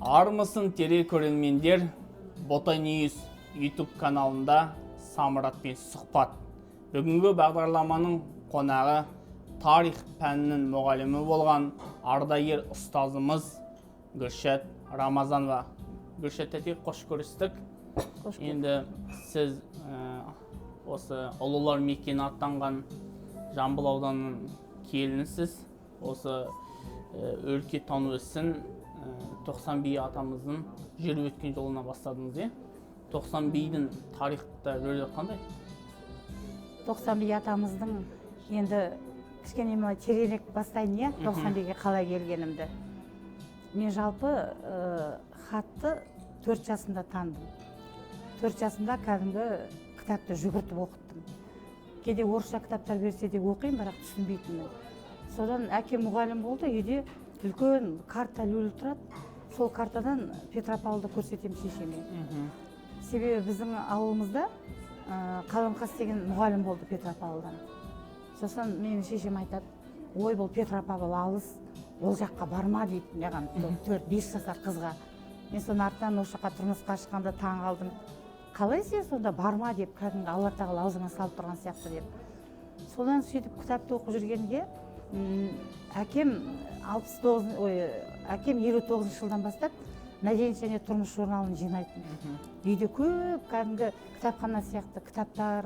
Армысың тере көрермендер, Бота News YouTube каналында Самыратпен сұхбат. Бүгінгі бағдарламаның қонағы тарих пәнінің мұғалімі болған ардагер ұстазымыз Гүлшат Рамазанова. Гүлшат тәте, қош көрістік. Енді сіз осы ұлылар мекені аттанған Жамбыл ауданының келінісіз. Осы өлке тану ісін 90 би атамыздың жүріп өткен жолына бастадыңыз, е? 90 бидің тарихта рөлі қандай? 90 би атамыздың енді кішкене тереңірек бастайын, е? 90 биге қалай келгенімді. Мен жалпы хатты 4 жасында таныдым. 4 жасында кәдімгі кітапты жүгіртіп оқыттым. Кейде орысша кітаптар берсе де оқимын, бірақ түсінбейтінмін. Содан әкем мұғалім болды, үйде үлкен карта ілулі тұрады. Сол картадан Петропавлды көрсетемін шешеме. Себебі біздің ауылымызда Қаламқас деген мұғалім болды Петропавлдан. Сосын менің шешем айтады, ой, бұл Петропавл алыс, ол жаққа барма дейді, маған 4-5 жасар қызға. Мен соны артынан осы жаққа тұрмысқа шыққанда таң қалдым. Қалай сен сонда барма деп, кәдімгі Алла тағала аузыңа салып тұрған сияқты деп. Содан сөйтіп кітапты оқып жүргенде әкем 59 жылдан бастап мәдениет және тұрмыс журналын жинайтын. Үйде көп кәдімгі кітапхана сияқты кітаптар,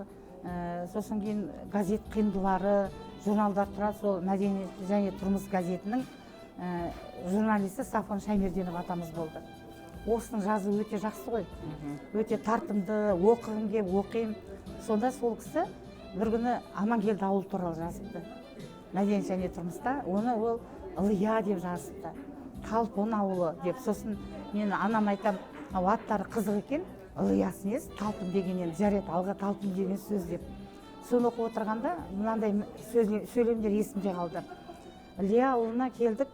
сосын кейін газет қиындылары, журналдар тұрады. Сол мәдениет және тұрмыс газетінің журналисті Сафон Шаймерденов атамыз болды. Осының жазу өте жақсы ғой, өте тартымды, оқығым кеп оқимын. Сонда сол кісі бір күні Амангелді ауыл туралы жазыпты. Мәдениет және тұрмыста оны ол Ылия деп жазыпты, Талпын ауылы деп. Сосын мен анам айтам, аттары қызық екен, Ылиясын ес, Талпын дегеннен жарет, алға Талпын деген сөз деп. Соны оқып отырғанда мынандай сөйлемдер есімде қалды. Ылия ауылына келдік,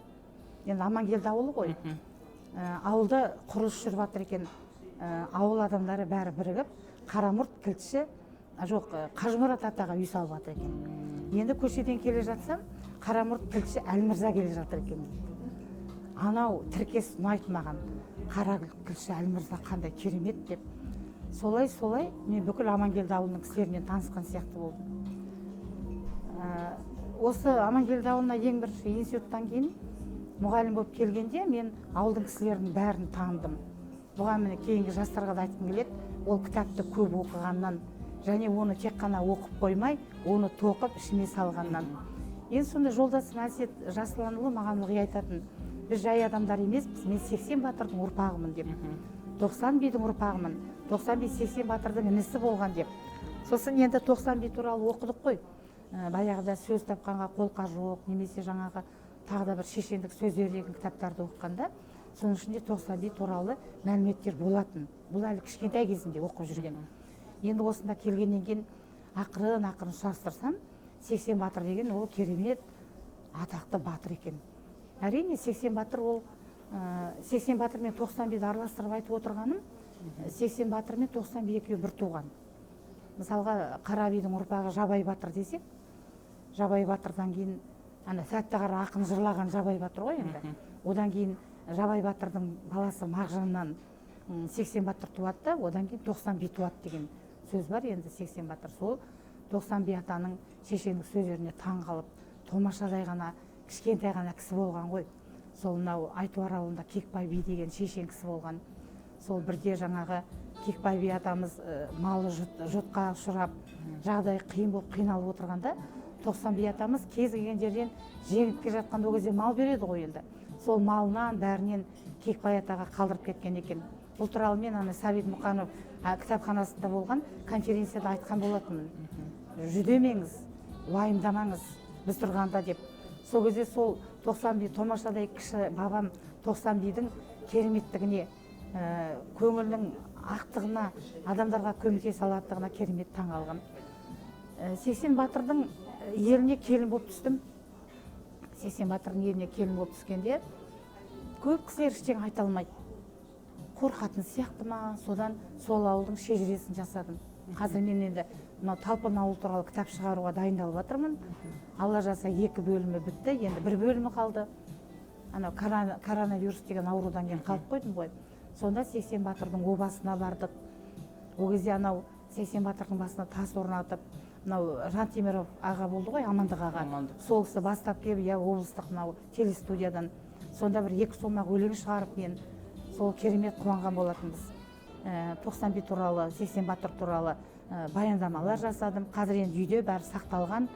енді Амангелді ауылы ғой. Ауылда құрылыс жүріп жатыр екен, ауыл адамдары бәрі бірігіп, Қарамұрт кілтші, жоқ, Қажымұрат атаға үй салып жатыр екен. Енді көшеден келе жатсам, Қарамұрт кілтші Әлмірза келе жатыр екен. Анау тіркес ұнайды маған, Қара кілтші Әлмірза қандай керемет деп. Солай мен бүкіл Амангелді ауылының кісілерімен танысқан сияқты болдым. Осы Амангелді ауылына ең бір институттан кейін мұғалім болып келгенде мен ауылдың кісілерінің бәрін таныдым. Бұған міне кейінгі жастарға да айтқым келеді, ол кітапты көп оқығаннан, және оны тек қана оқып қоймай, оны тоқып ішіме салғаннан. Енді сонда жолдасым Әсет Жасұланұлы маған ылғи айтатын, біз жай адамдар емеспіз, мен 80 батырдың ұрпағымын деп. 90 бидің ұрпағымын, 90 би 80 батырдың інісі болған деп. Сосын енді 90 би туралы оқыдық қой. Баяғыда сөз тапқанға қолқа жоқ, немесе жаңағы тағы да бір шешендік сөздер деген кітаптарды оқығанда, соның ішінде 90 би туралы мәліметтер болатын. Бұл әлі кішкентай кезінде оқып жүрген. Енді осында келгеннен кейін ақырын сұрастырсам, 80 батыр деген ол керемет атақты батыр екен. Әрине 80 батыр ол 80 батыр мен 90 биді араластырып айтып отырғаным, 80 батыр мен 90 би екеуі бір туған. Мысалға Қара бидің ұрпағы Жабай батыр десек, Жабай батырдан кейін Сәттіғара ақын жырлаған Жабай батыр ғой енді. Одан кейін Жабай батырдың баласы Мағжаннан 80 батыр туады да, одан кейін 90 би туады деген сөз бар. Енді 80 батыр сол 90 би атаның шешендік сөздеріне таң қалып, томашадай ғана, кішкентай ғана кісі болған ғой. Сол мынау Айтуар ауылында Кекбай би деген шешен кісі болған. Сол бірде жаңағы Кекбай би атамыз малы жұтқа ұшырап, жағдай қиын болып қиналып отырғанда, 90 би атамыз кез келген жерден жеңіп келе жатқанда ол кезде мал береді ғой енді. Сол малынан бәрінен Кекбай атаға қалдырып кеткен екен. Бұл туралы мен Сәбит Мұқанов кітапханасында болған конференцияда айтқан болатынмын. Жүдемеңіз, уайымдамаңыз біз тұрғанда деп. Сол кезде сол 90 би томашадай кіші бабам 90 бидің кереметтігіне, көңілінің ақтығына, адамдарға көмектесе алатындығына керемет таң қалғам. 80 батырдың еліне келін болып түстім. 80 батырдың еліне келін болып түскенде көп кісілер ештеңе айта алмайды. Қорқатын сияқты ма, содан сол ауылдың шежіресін жасадым. Қазір мен енді Талпын ауыл туралы кітап шығаруға дайындалып жатырмын. Алла жазса 2 бөлімі бітті, енді 1 бөлімі қалды. анау коронавирус деген аурудан кейін қалып қойдым ғой. Сонда 80 батырдың обасына бардық. Ол кезде анау 80 батырдың басына тас орнатып, мынау Жантеміров аға болды ғой, Амандық аға. Сол кісі бастап келіп, облыстық мынау телестудиядан сонда бір 2 сомақ өлең шығарып, мен сол керемет қуанған болатынбыз. 91 туралы, 80 батыр туралы баяндамалар жасадым. Қазір енді үйде бәрі сақталған.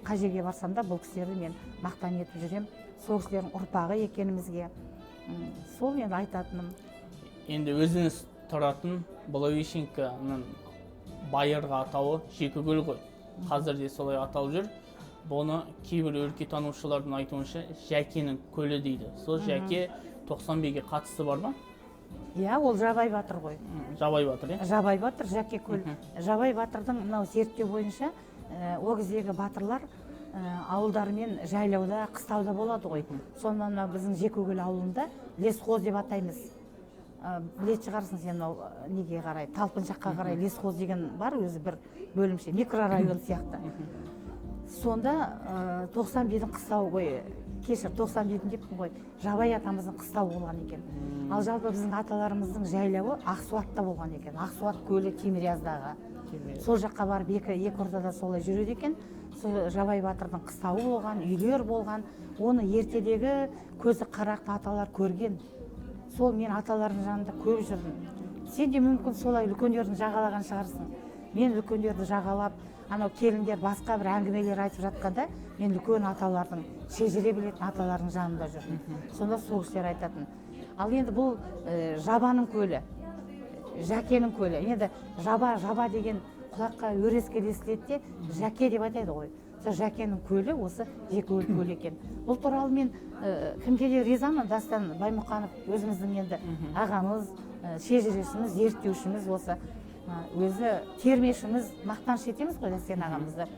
Қай жерге барсам да бұл кісілерді мен мақтан етіп жүрем. Сол кісілердің ұрпағы екенімізге. Сол енді айтатыным. Енді өзіңіз тұратын Благовещенканың байырғы атауы Жекігөл ғой. Қазір де солай аталып жүр. Бұны кейбір өлкетанушылардың айтуынша Жәкенің көлі дейді. Сол Жәке 91-ге қатысы бар ма? Иә, ол Жабай батыр ғой. Жабай батыр, иә? Жабай батыр, Жәке көл. Жабай батырдың мынау зерттеу бойынша ол кездегі батырлар ауылдар мен жайлауда, қыстауда болады ғой. Сонда біздің Жекігөл ауылында лесхоз деп атаймыз. Білетін шығарсың сен неге қарай, Талпыншаққа қарай лесхоз деген бар, өзі бір бөлімше, микрорайон сияқты. Сонда 91-дің қыстауы ғой, кешір 91-дің деппін ғой, Жабай атамыздың қыстауы болған екен. Ал жалпы біздің аталарымыздың жайлауы Ақсуатта болған екен. Ақсуат көлі Теміряздағы. Сол жаққа барып екі ортада солай жүреді екен. Жабай батырдың қыстауы болған, үйлер болған. Оны ертедегі көзі қарақты аталар көрген. Сол мен аталардың жанында көп жүрдім. Сен де мүмкін солай үлкендердің жағалаған шығарсың. Мен үлкендерді жағалап, анау келіндер басқа бір әңгімелер айтып жатқанда, мен үлкен аталардың, шежіре білетін аталардың жанында жүрдім. Сонда сол кісілер айтатын. Ал енді бұл Жабаның көлі, Жәкенің көлі. Енді жаба деген құлаққа өрескел естіледі де, Жәке деп айтады ғой. Жәкенің көлі осы Жекігөл көлі екен. Бұл туралы мен кімге де ризамын. Дастан Баймұқанов өзіміздің енді ағамыз, шежірешіміз, зерттеушіміз, осы өзі термешіміз, мақтаныш етеміз ғой Дастан ағамызды.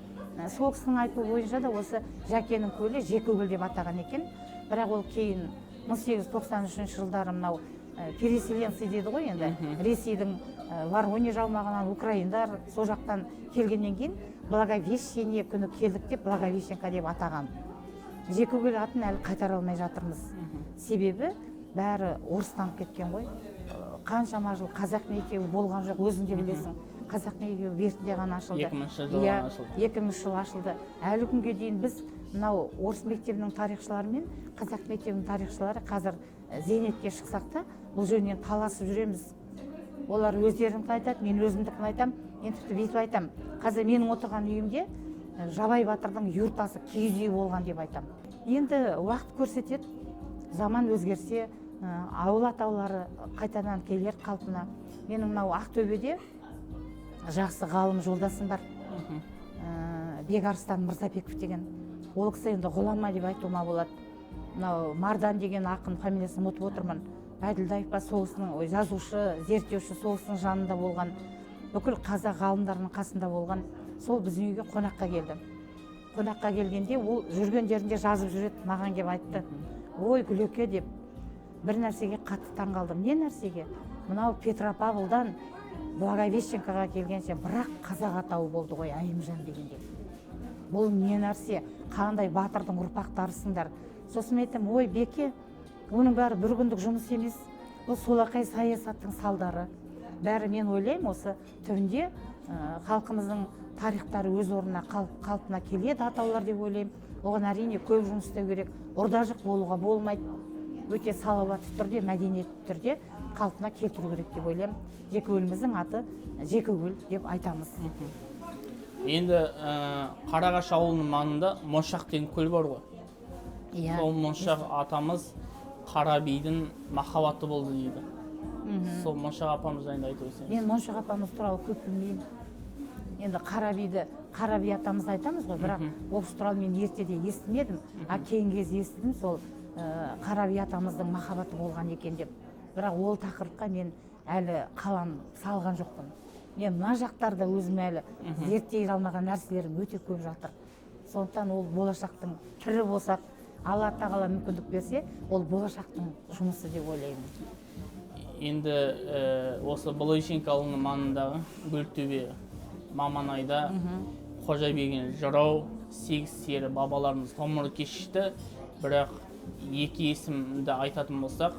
Сол кісінің айтуы бойынша да осы Жәкенің көлі Жекігөл деп атаған екен. Бірақ ол кейін 1893 жылдары мынау переселенцы дейді ғой енді, Ресейдің Воронеж аумағынан украиндар сол жақтан келгеннен кейін Благовещение күні келдік деп Благовещенка деп атаған. Жекігөл атын әлі қайтара алмай жатырмыз. Себебі бәрі орыстанып кеткен ғой. Қаншама жыл қазақ мектебі болған жоқ, өзің де білесің. Қазақ мектебі бертінде ғана ашылды. 2000 жыл ашылды. Әлі күнге дейін біз мынау орыс мектебінің тарихшылары мен қазақ мектебінің тарихшылары қазір зейнетке шықсақ та бұл жөнінен таласып жүреміз. Олар өздерін айтады, мен өзімдікін айтам, мен тіпті бүйтіп айтам. Қазір менің отырған үйімде Жабай батырдың юртасы киіз үй болған деп айтам. Енді уақыт көрсетеді, заман өзгерсе, ауыл атаулары қайтадан келер қалпына. Менің мынау Ақтөбеде жақсы ғалым жолдасым бар. Бекарыстан Мырзабеков деген. Ол кісі енді ғұлама деп айтуыма болады. Мынау Мардан деген ақын, фамилиясын ұмытып отырмын. Бәйділдаев па, сол кісінің жазушы, зерттеуші, сол кісінің жанында болған, бүкіл қазақ ғалымдарының қасында болған. Сол біздің үйге қонаққа келді. Қонаққа келгенде ол жүргендерінде жазып жүреді, маған келіп айтты. Ой, Гүлеке деп, бір нәрсеге қатты таң қалдым. Не нәрсеге? Мынау Петропавлдан Благовещенкаға келгенше бірақ қазақ атауы болды ғой, Айымжан дегенде. Бұл не нәрсе? Қандай батырдың ұрпақтарысыңдар? Сосын айтам, ой, Беке, оның бәрі бір күндік жұмыс емес. Бұл солақай саясаттың салдары. Бәрі мен ойлаймын, осы түбінде халқымыздың тарихтары өз орнына қалпына келеді атаулар деп ойлаймын. Оған әрине көп жұмыс істеу керек. Ұрдажық болуға болмайды. Өте салауатты түрде, мәдениетті түрде қалпына келтіру керек деп ойлаймын. Жекігөліміздің аты Жекігөл деп айтамыз. Енді Қарағаш ауылының маңында Моншақ деген көл бар ғой. Сол Моншақ атамыз Қара бидің махаббаты болды дейді. Сол Моншақ апамыз жайында айтып өтсеңіз. Мен Моншақ апамыз туралы көп білмеймін. Енді Қара би атамыз айтамыз ғой, бірақ ол туралы мен ертеде естімедім, кейін кез естідім, сол Қара би атамыздың махаббаты болған екен деп. Бірақ ол тақырыпқа мен әлі қалам салған жоқпын. Мен мына жақтарда өзім әлі зерттей алмаған нәрселерім өте көп жатыр. Сондықтан ол болашақтың тірі болсақ, Алла тағала мүмкіндік берсе, ол болашақтың жұмысы деп ойлаймын. Енді осы Благовещенка ауылының маңындағы Гөлтөбе, Маманайда Қожабеген жырау, сегіз сері бабаларымыз томыры кешішті, бірақ екі есімді айтатын болсақ,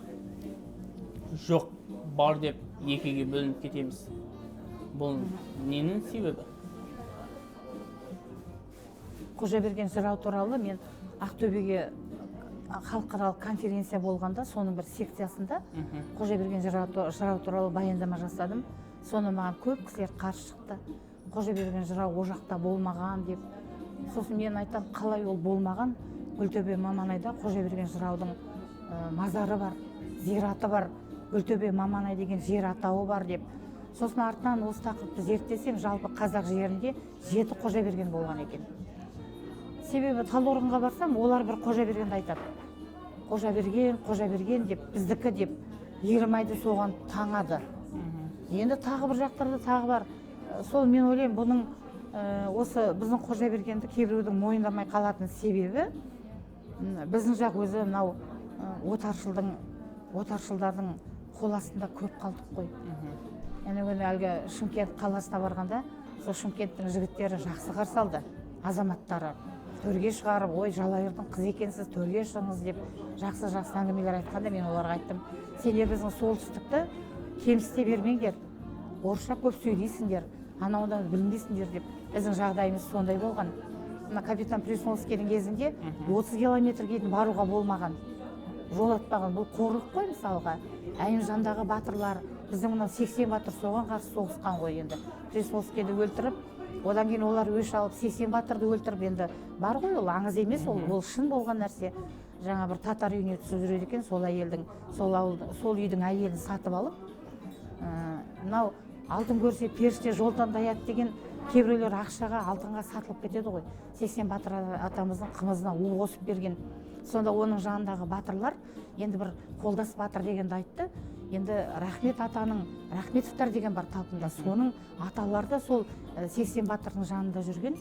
жоқ, бар деп екіге бөлініп кетеміз. Бұл ненің себебі? Қожаберген жырау туралы мен Ақтөбеге халықаралық конференция болғанда, соның бір секциясында Қожаберген жырау туралы баяндама жасадым. Соны маған көп кісілер қарсы шықты. Қожаберген жырау о жақта болмаған деп. Сосын мен айтам, қалай ол болмаған? Гүлтөбе Маманайда Қожаберген жыраудың мазары бар, зираты бар. Гүлтөбе Маманай деген жер атауы бар деп. Сосын артынан осы тақырыпты зерттесем, жалпы қазақ жерінде 7 Қожаберген болған екен. Себебі Талдықорғанға барсам, олар бір Қожабергенді айтады. Қожаберген деп, біздікі деп, Ерімайды соған таңады. Енді тағы бір жақтарда тағы бар. Сол мен ойлаймын, бұның осы біздің Қожабергенді кейбіреудің мойындамай қалатын себебі, біздің жақ өзі мынау отаршылдардың қол астында көп қалдық қой. Яғни әлгі Шымкент қаласына барғанда, сол Шымкенттің жігіттері жақсы қарсы алды, азаматтары. Төрге шығарып, ой, Жалайырдың қыз екенсіз, төрге шығыңыз деп жақсы әңгімелер айтқанда, мен оларға айттым, сендер біздің солтүстікті кемсіте бермеңдер, орысша көп сөйлейсіңдер, анаудан білмейсіңдер деп. Біздің жағдайымыз сондай болған. Капитан Пресновскийдің кезінде 30 километрге дейін баруға болмаған, жол атпаған. Бұл қорлық қой мысалға. Әйімжандағы батырлар, біздің мынау 80 батыр соған қарсы соғысқан ғой енді. Пресновскийді өлтіріп, одан кейін олар өш алып 80 батырды өлтіріп, енді бар ғой, ол аңыз емес, ол шын болған нәрсе. Жаңа бір татар үйіне түсіп жүреді екен, сол үйдің әйелін сатып алып, мынау алтын көрсе періште жолдан даяды деген, кейбіреулер ақшаға, алтынға сатылып кетеді ғой. 80 батыр атамыздың қымызына у қосып берген. Сонда оның жанындағы батырлар енді бір қолдас батыр дегенді айтты. Енді Рахмет атаның, Рахметовтар деген бар талпында, соның аталары да сол 80 батырдың жанында жүрген.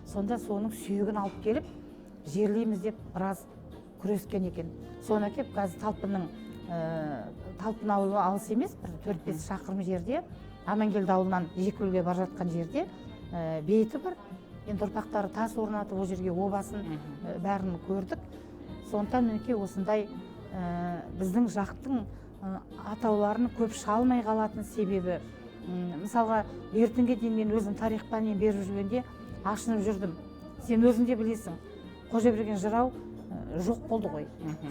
Сонда соның сүйегін алып келіп, жерлейміз деп біраз күрескен екен. Соны әкеп, қазір Талпын ауылы алыс емес, 4-5 шақырым жерде, Амангелді ауылынан Жекөлге бар жатқан жерде бейіті бар. Енді ұрпақтары тас орнатып, о жерге обасын бәрін көрдік. Сондықтан мінекей осындай біздің жақтың атауларын көп шалмай қалатын себебі, мысалға ертеңге дейін мен өзім тарих пәнін беріп жүргенде ашынып жүрдім. Сен өзің де білесің, Қожаберген жырау жоқ болды ғой.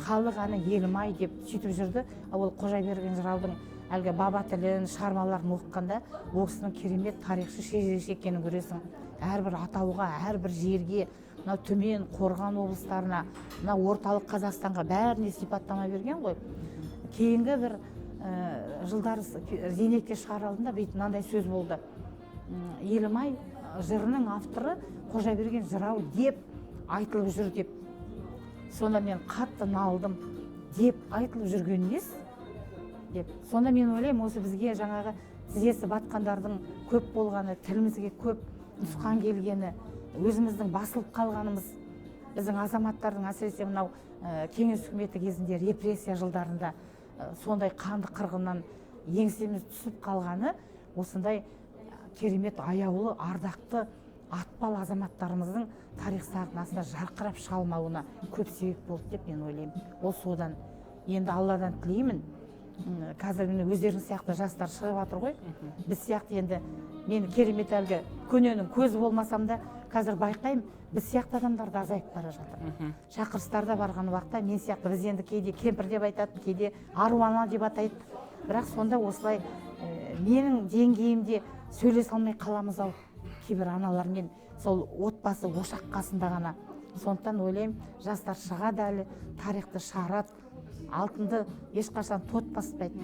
Халық аны елім-ай деп сөйтіп жүрді. Ол Қожаберген жыраудың әлгі баба тілін, шығармаларын оқығанда, ол кісінің керемет тарихшы, шежіреші екенін көресің. Әрбір атауға, әрбір жерге, мына Төмен, Қорған облыстарына, мына орталық Қазақстанға бәріне сипаттама берген ғой. Кейінгі бір жылдар зейнетке шығар алдында мынандай сөз болды. Елім-ай жырының авторы Қожаберген жырау деп айтылып жүр деп. Сонда мен қатты налдым, деп айтылып жүрген нес деп. Сонда мен ойлаймын, осы бізге жаңағы тізесі батқандардың көп болғаны, тілімізге көп нұсқан келгені, өзіміздің басылып қалғанымыз, біздің азаматтардың әсіресе мынау кеңес үкіметі кезінде репрессия жылдарында сондай қанды қырғыннан еңсеміз түсіп қалғаны, осындай керемет аяулы, ардақты, атпал азаматтарымыздың тарих сахнасында жарқырап шығалмауына көп себеп болды деп мен ойлаймын. Ол содан. Енді Алладан тілеймін, қазір өздерің сияқты жастар шығып жатыр ғой. Біз сияқты енді, мен керемет әлгі көненің көзі болмасам да, қазір байқаймын, біз сияқты адамдар да азайып бара жатыр. Шақырыстарда барған уақытта мен сияқты, біз енді кейде кемпір деп айтады, кейде аруана деп атайды. Бірақ сонда осылай менің деңгейімде сөйлесе алмай қаламыз-ау кейбір аналармен, сол отбасы ошақ қасында ғана. Сондықтан ойлаймын, жастар шығады әлі, тарихты шығарады, алтынды ешқашан тот баспайды.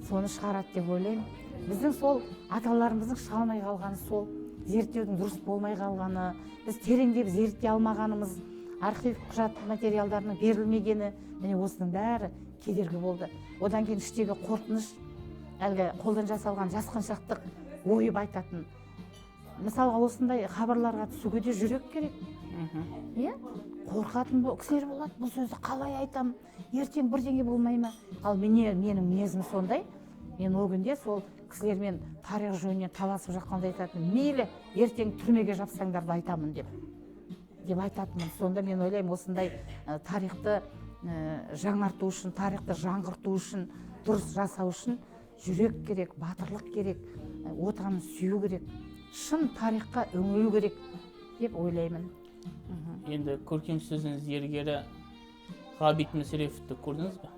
Соны шығарады деп ойлаймын. Біздің сол аталарымыздың шығалмай қалғаны сол, зерттеудің дұрыс болмай қалғаны, біз тереңдеп зерттей алмағанымыз, архив құжат материалдарының берілмегені, міне осының бәрі кедергі болды. Одан кейін іштегі қорқыныш, әлгі қолдан жасалған жасқаншақтық ойып айтатын. Мысалға осындай хабарларға түсуге де жүрек керек. Қорқатын кісілер болады, бұл сөзді қалай айтам, ертең бірдеңе болмай ма? Ал менің мінезім сондай. Мен ол күнде сол кісілермен тарих жөнінен таласып жатқанда айтатын, мейлі ертең түрмеге жапсаңдар да айтамын деп айтатынмын. Сонда мен ойлаймын, осындай тарихты жаңарту үшін, тарихты жаңғырту үшін, дұрыс жасау үшін жүрек керек, батырлық керек, отанын сүю керек, шын тарихқа үңілу керек деп ойлаймын. Енді көркем сөздің зергері Ғабит Мүсіреповті көрдіңіз бе?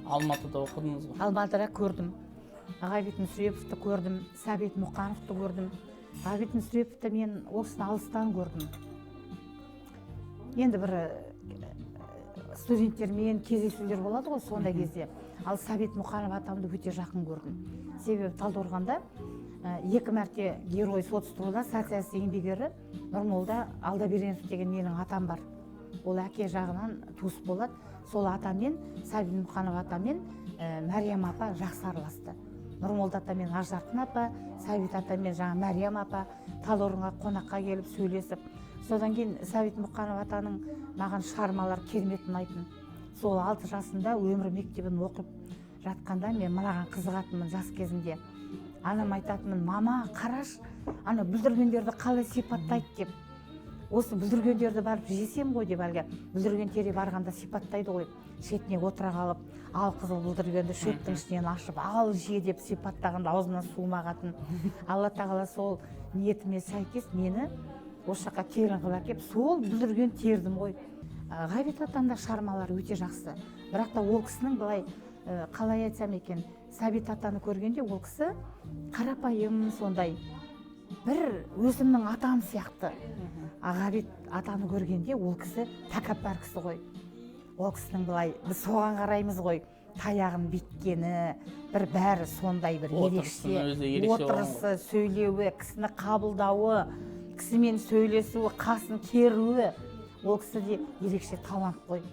Алматыда оқыдыңыз ба? Алматыда көрдім. Ғабит Мүсіреповті көрдім, Сәбит Мұқановты көрдім. Ғабит Мүсіреповті мен осыны алыстан көрдім. Енді бір студенттермен кездесулер болады ғой сондай кезде. Ал Сәбит Мұқанов атамды өте жақын көрдім. Себебі Талдықорғанда 2 мәрте герой соцтруда социалист еңбек ері Нұрмолда Алдаберенов деген менің атам бар. Ол әке жағынан туыс болады. Сол атамен, Сәбит Мұқанов атамен Мәриям апа жақсы араласты. Нұрмолда атамен Ақжарқын апа, Сәбит атамен жаңа Мәриям апа Талдықорғанға қонаққа келіп сөйлесіп. Содан кейін Сәбит Мұқанов атаның маған шығармалар керемет ұнайтын. Сол 6 жасында өмір мектебін оқып жатқанда мен мынаған қызығатынмын жас кезінде. Анам айтатынмын: "Мама, қараш, ана бүлдіргендерді қалай сипаттайды" деп. Осы бүлдіргендерді барып жесем ғой деп әлгі бүлдірген тере барғанда сипаттайды ғой. Шетіне отыра қалып, ал қызыл бүлдіргенді шөптің ішінен ашып, ал же деп сипаттағанда аузынан суымағатын. Алла тағала сол ниетіме сәйкес мені осы жаққа келін қылып әкеп, сол бүлдірген тердім ғой. Ғабит атамда шығармалары өте жақсы. Бірақ та ол кісінің былай қалай айтсам екен, Сәбит атаны көргенде ол кісі қарапайым сондай бір өзімнің атам сияқты. Ғабит атаны көргенде ол кісі тәкаппар кісі ғой. Ол кісінің былай біз соған қараймыз ғой, таяғын биткені, бір бәрі сондай бір ерекше, отырысы, сөйлеуі, кісіні қабылдауы, кісімен сөйлесуі, қасын керуі, ол кісіде ерекше талант қой.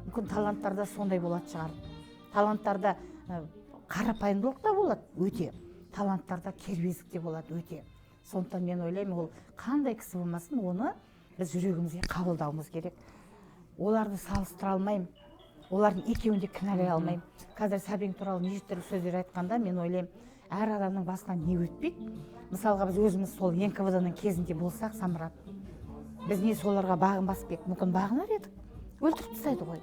Мүмкін таланттарда сондай болады шығар. Таланттарда қарапайымдылық та болады өте, таланттарда кербездік те болады өте. Сондықтан мен ойлаймын, ол қандай кісі болмасын, оны біз жүрегімізге қабылдауымыз керек. Оларды салыстыра алмаймын, олардың екеуін де кінәлай алмаймын. Қазір Сәбең туралы неше түрлі сөздер айтқанда мен ойлаймын, әр адамның басынан не өтпейді. Мысалға біз өзіміз сол НКВД-ның кезінде болсақ, Самұрат, біз не соларға бағынбас бек, мүмкін бағынар едік, өлтіріп тастайды ғой.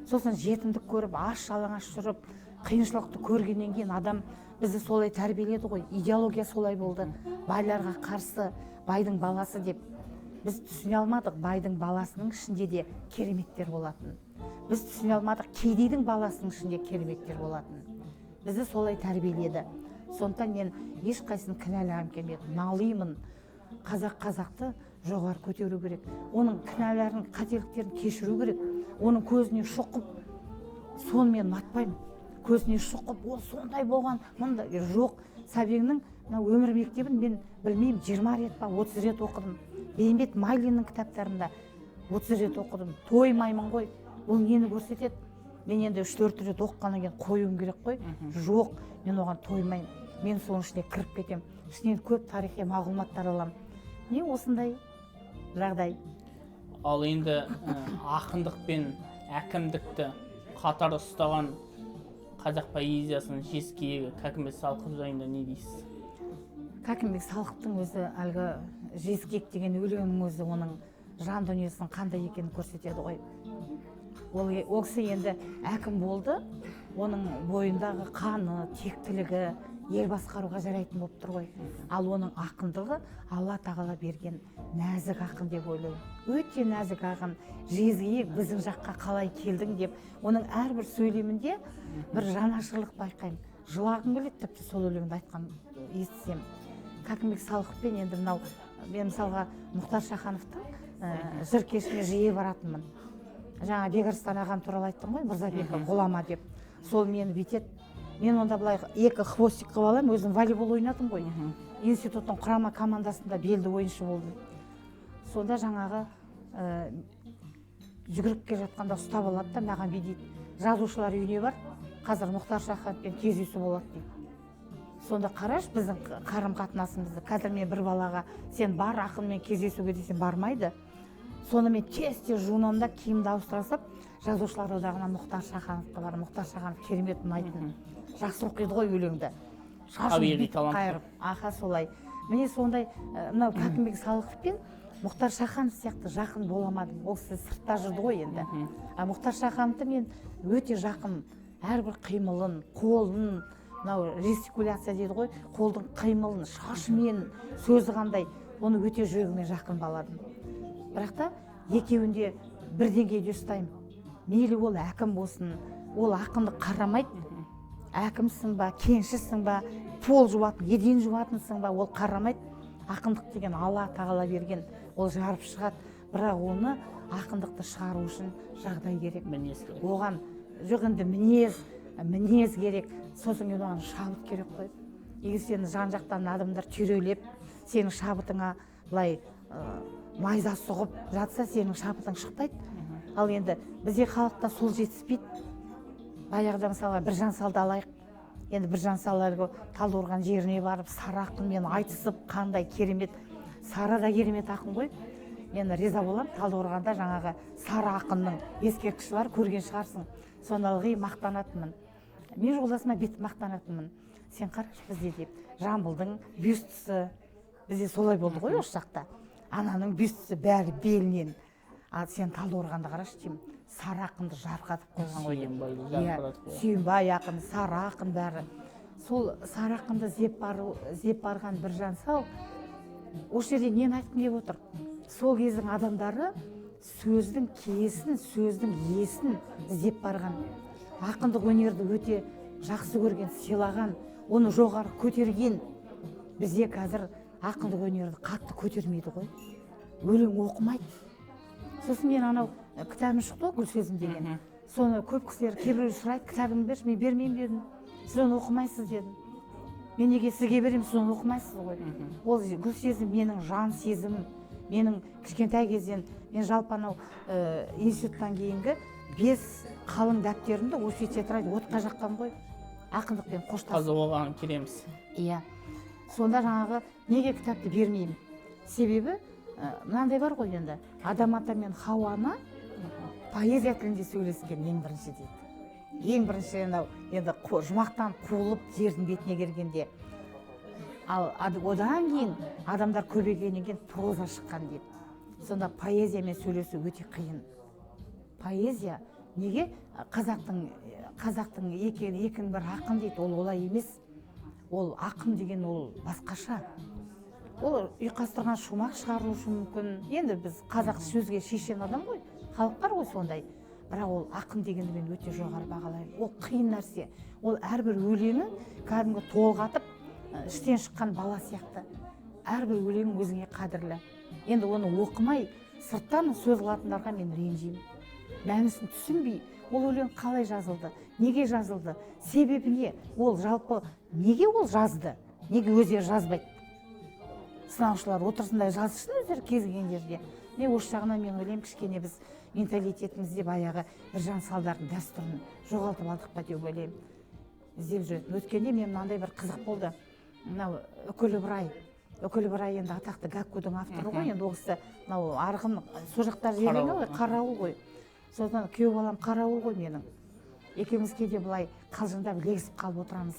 Сосын жетімдік көріп, аш-жалаңаш жүріп, қиыншылықты көргеннен кейін адам бізді солай тәрбиеледі ғой. Идеология солай болды. Байларға қарсы, байдың баласы деп. Біз түсіне алмадық, байдың баласының ішінде де кереметтер болатын. Біз түсіне алмадық, кедейдің баласының ішінде кереметтер болатын. Бізді солай тәрбиеледі. Сондықтан мен ешқайсысын кінәлағым келмеді. Налимын. Қазақты жоғары көтеру керек. Оның кінәларын, қателіктерін кешіру керек. Оның көзіне шұқып, сонымен матпаймын. Көзіне шұқып, ол сондай болған, мұндай жоқ. Сәбеңнің өмір мектебін мен білмеймін, 20 рет па, 30 рет оқыдым. Бейімбет Майлиннің кітаптарында 30 рет оқыдым. Тоймаймын ғой. Бұл нені көрсетеді? Мен енді 3-4 рет оқығаннан кейін қоюым керек қой. Жоқ, мен оған тоймаймын. Мен соның ішіне кіріп кетем. Ішінен көп тарихи мағлұматтар аламын. Не осындай жағдай? Ал енді ақындық пен әкімдікті қатар ұстаған қазақ поэзиясының жескиегі Кәкімбек Салықов жайында не дейсіз? Кәкімбек Салықовтың өзі әлгі жескек деген өлеңнің өзі оның жан дүниесінің қандай екенін көрсетеді ғой. Ол кісі енді әкім болды, оның бойындағы қаны, тектілігі ел басқаруға жарайтын болып тұр ғой. Ал оның ақындығы Алла тағала берген нәзік ақын деп ойлаймын. Өте нәзік ақын, жезгиек біздің жаққа қалай келдің деп, оның әрбір сөйлемінде бір жанашырлық байқаймын. Жылағым келеді тіпті сол өлеңді айтқан естісем. Кәкімбек Салықовпен енді мынау, мен мысалға Мұхтар Шахановтың жыр кешіне жиі баратынмын. Жаңа Бекарыстан ағам туралы айттым ғой, Мырзабеков ғұлама деп. Сол мені бүйтеді. Мен онда былай 2 хвостик қылып алам, өзім волейбол ойнадым ғой. Институттың құрама командасында белді ойыншы болдым. Сонда жаңағы жүгіріп келе жатқанда ұстап алады да маған дейді: "Жазушылар үйіне бар, қазір Мұхтар Шахановпен кездесу болады" дейді. Сонда қараш біздің қарым-қатынасымызды. Қазір мен бір балаға сен бар ақынмен кездесуге десем бармайды. Сонымен тез-тез журналда киімді ауыстырасап, жазушылар одағына Мұхтар Шахановқа бар. Мұхтар Шаханов керемет ұнайтын. Жақсы оқиды ғой өлеңді. Табиғи талант. Аха солай. Міне сондай мынау Кәкімбек Салықовпен Мұхтар Шаханов сияқты жақын бола алмадым. Ол кісі сыртта жүрді ғой енді. А Мұхтар Шахановты мен өте жақын, әрбір қимылын, қолын, мынау жестикуляция дейді ғой, қолдың қимылын, шашымен, сөзі қандай, оны өте жүрегіме жақын баладым. Бірақ та екеуінде бір деңгейде ұстаймын. Мейлі ол әкім болсын, ол ақындық қарамайды. Әкімсің ба, кеншісің ба, пол жуатын, еден жуатынсың ба, ол қарамайды. Ақындық деген Алла тағала берген, ол жарып шығады. Бірақ оны ақындықты шығару үшін жағдай керек. Оған жоқ енді мінез керек. Сосын оған шабыт керек қой. Егер сені жан жақтан адамдар түйрелеп, сенің шабытыңа былай майза сұғып жатса, сенің шабытың шықпайды. Ал енді бізде халықта сол жетіспейді. Баяғыда мысалы Біржан Салды алайық. Енді Біржан Салды Талдықорған жеріне барып, Сары ақынмен айтысып, қандай керемет. Сары да керемет ақын ғой. Мен риза боламын, Талдықорғанда жаңағы Сары ақынның ескерткіші бар, көрген шығарсың. Соны ылғи мақтанатынмын. Мен жолдасыма бетіп мақтанатынмын. Сен қарашы бізде деп, Жамбылдың бюстісі, бізде солай болды ғой осы жақта. Ананың бюстісі бәрі белінен. Ал сен Талдықорғанда қарашы деймін, Сары ақынды жарқатып қойған ғой. Сүйінбай ақын, Сары ақын бәрі. Сол Сары ақынды зеп барған Біржан Сал, осы жерде нені айтқым келіп отыр? Сол кездің адамдары сөздің киесін, сөздің иесін зеп барған. Ақындық өнерді өте жақсы көрген, сыйлаған, оны жоғары көтерген. Бізде қазір ақындық өнерді қатты көтермейді ғой. Өлең оқымайды. Сосын мен анау кітабым шықты, Гүлсезім деген. Соны көп кісілер кейбір сұрайды, кітабыңды берші, мен бермеймін дедім. Сіз оны оқымайсыз дедім. Мен неге сізге беремін, сіз оны оқымайсыз ғой. Ол Гүлсезім менің жан сезімім, менің кішкентай кезден, мен жалпы анау институттан кейінгі 5 қалың дәптерімді осы тетрадь отқа жаққан ғой. Ақындықпен қоштасып. Қазір оған келеміз. Иә. Сонда жаңағы неге кітапты бермеймін? Себебі мынандай бар ғой енді, Адам ата мен Хауаны поэзия тілінде сөйлескен ең бірінші дейді. Ең бірінші енді жұмақтан қуылып жердің бетіне кергенде. Ал одан кейін адамдар көбейгеннен кейін проза шыққан дейді. Сонда поэзиямен сөйлесу өте қиын. Поэзия неге қазақтың екін бір ақын дейді, ол олай емес. Ол ақын деген ол басқаша. Ол ұйқастырған шумақ шығарылушы мүмкін. Енді біз қазақ сөзге шешен адам ғой, халық бар ғой сондай. Бірақ ол ақын дегенді мен өте жоғары бағалаймын. Ол қиын нәрсе. Ол әрбір өлеңі кәдімгі толғатып, іштен шыққан бала сияқты. Әрбір өлең өзіңе қадірлі. Енді оны оқымай, сырттан сөз қылатындарға мен ренжимін. Мәнісін түсінбей, ол өлең қалай жазылды, неге жазылды, себебі не, ол жалпы неге ол жазды, неге өздері жазбайды. Сынаушылар отырсындай жазсын өздері кез келген жерде. Не осы жағынан мен ойлаймын, кішкене біз менталитетімізде баяғы Біржан Салдардың дәстүрін жоғалтып алдық па деп ойлаймын. Іздеп жүретін. Өткенде мен мынандай бір қызық болды. Мынау Үкілі Ыбырай енді атақты Гәккудің авторы ғой, енді осы мынау арғын сол жақтар жеріне ғой, қарауыл ғой. Содан күйеу балам қарауыл ғой менің. Екеуміз кейде былай қалжыңдап легісіп қалып отырамыз.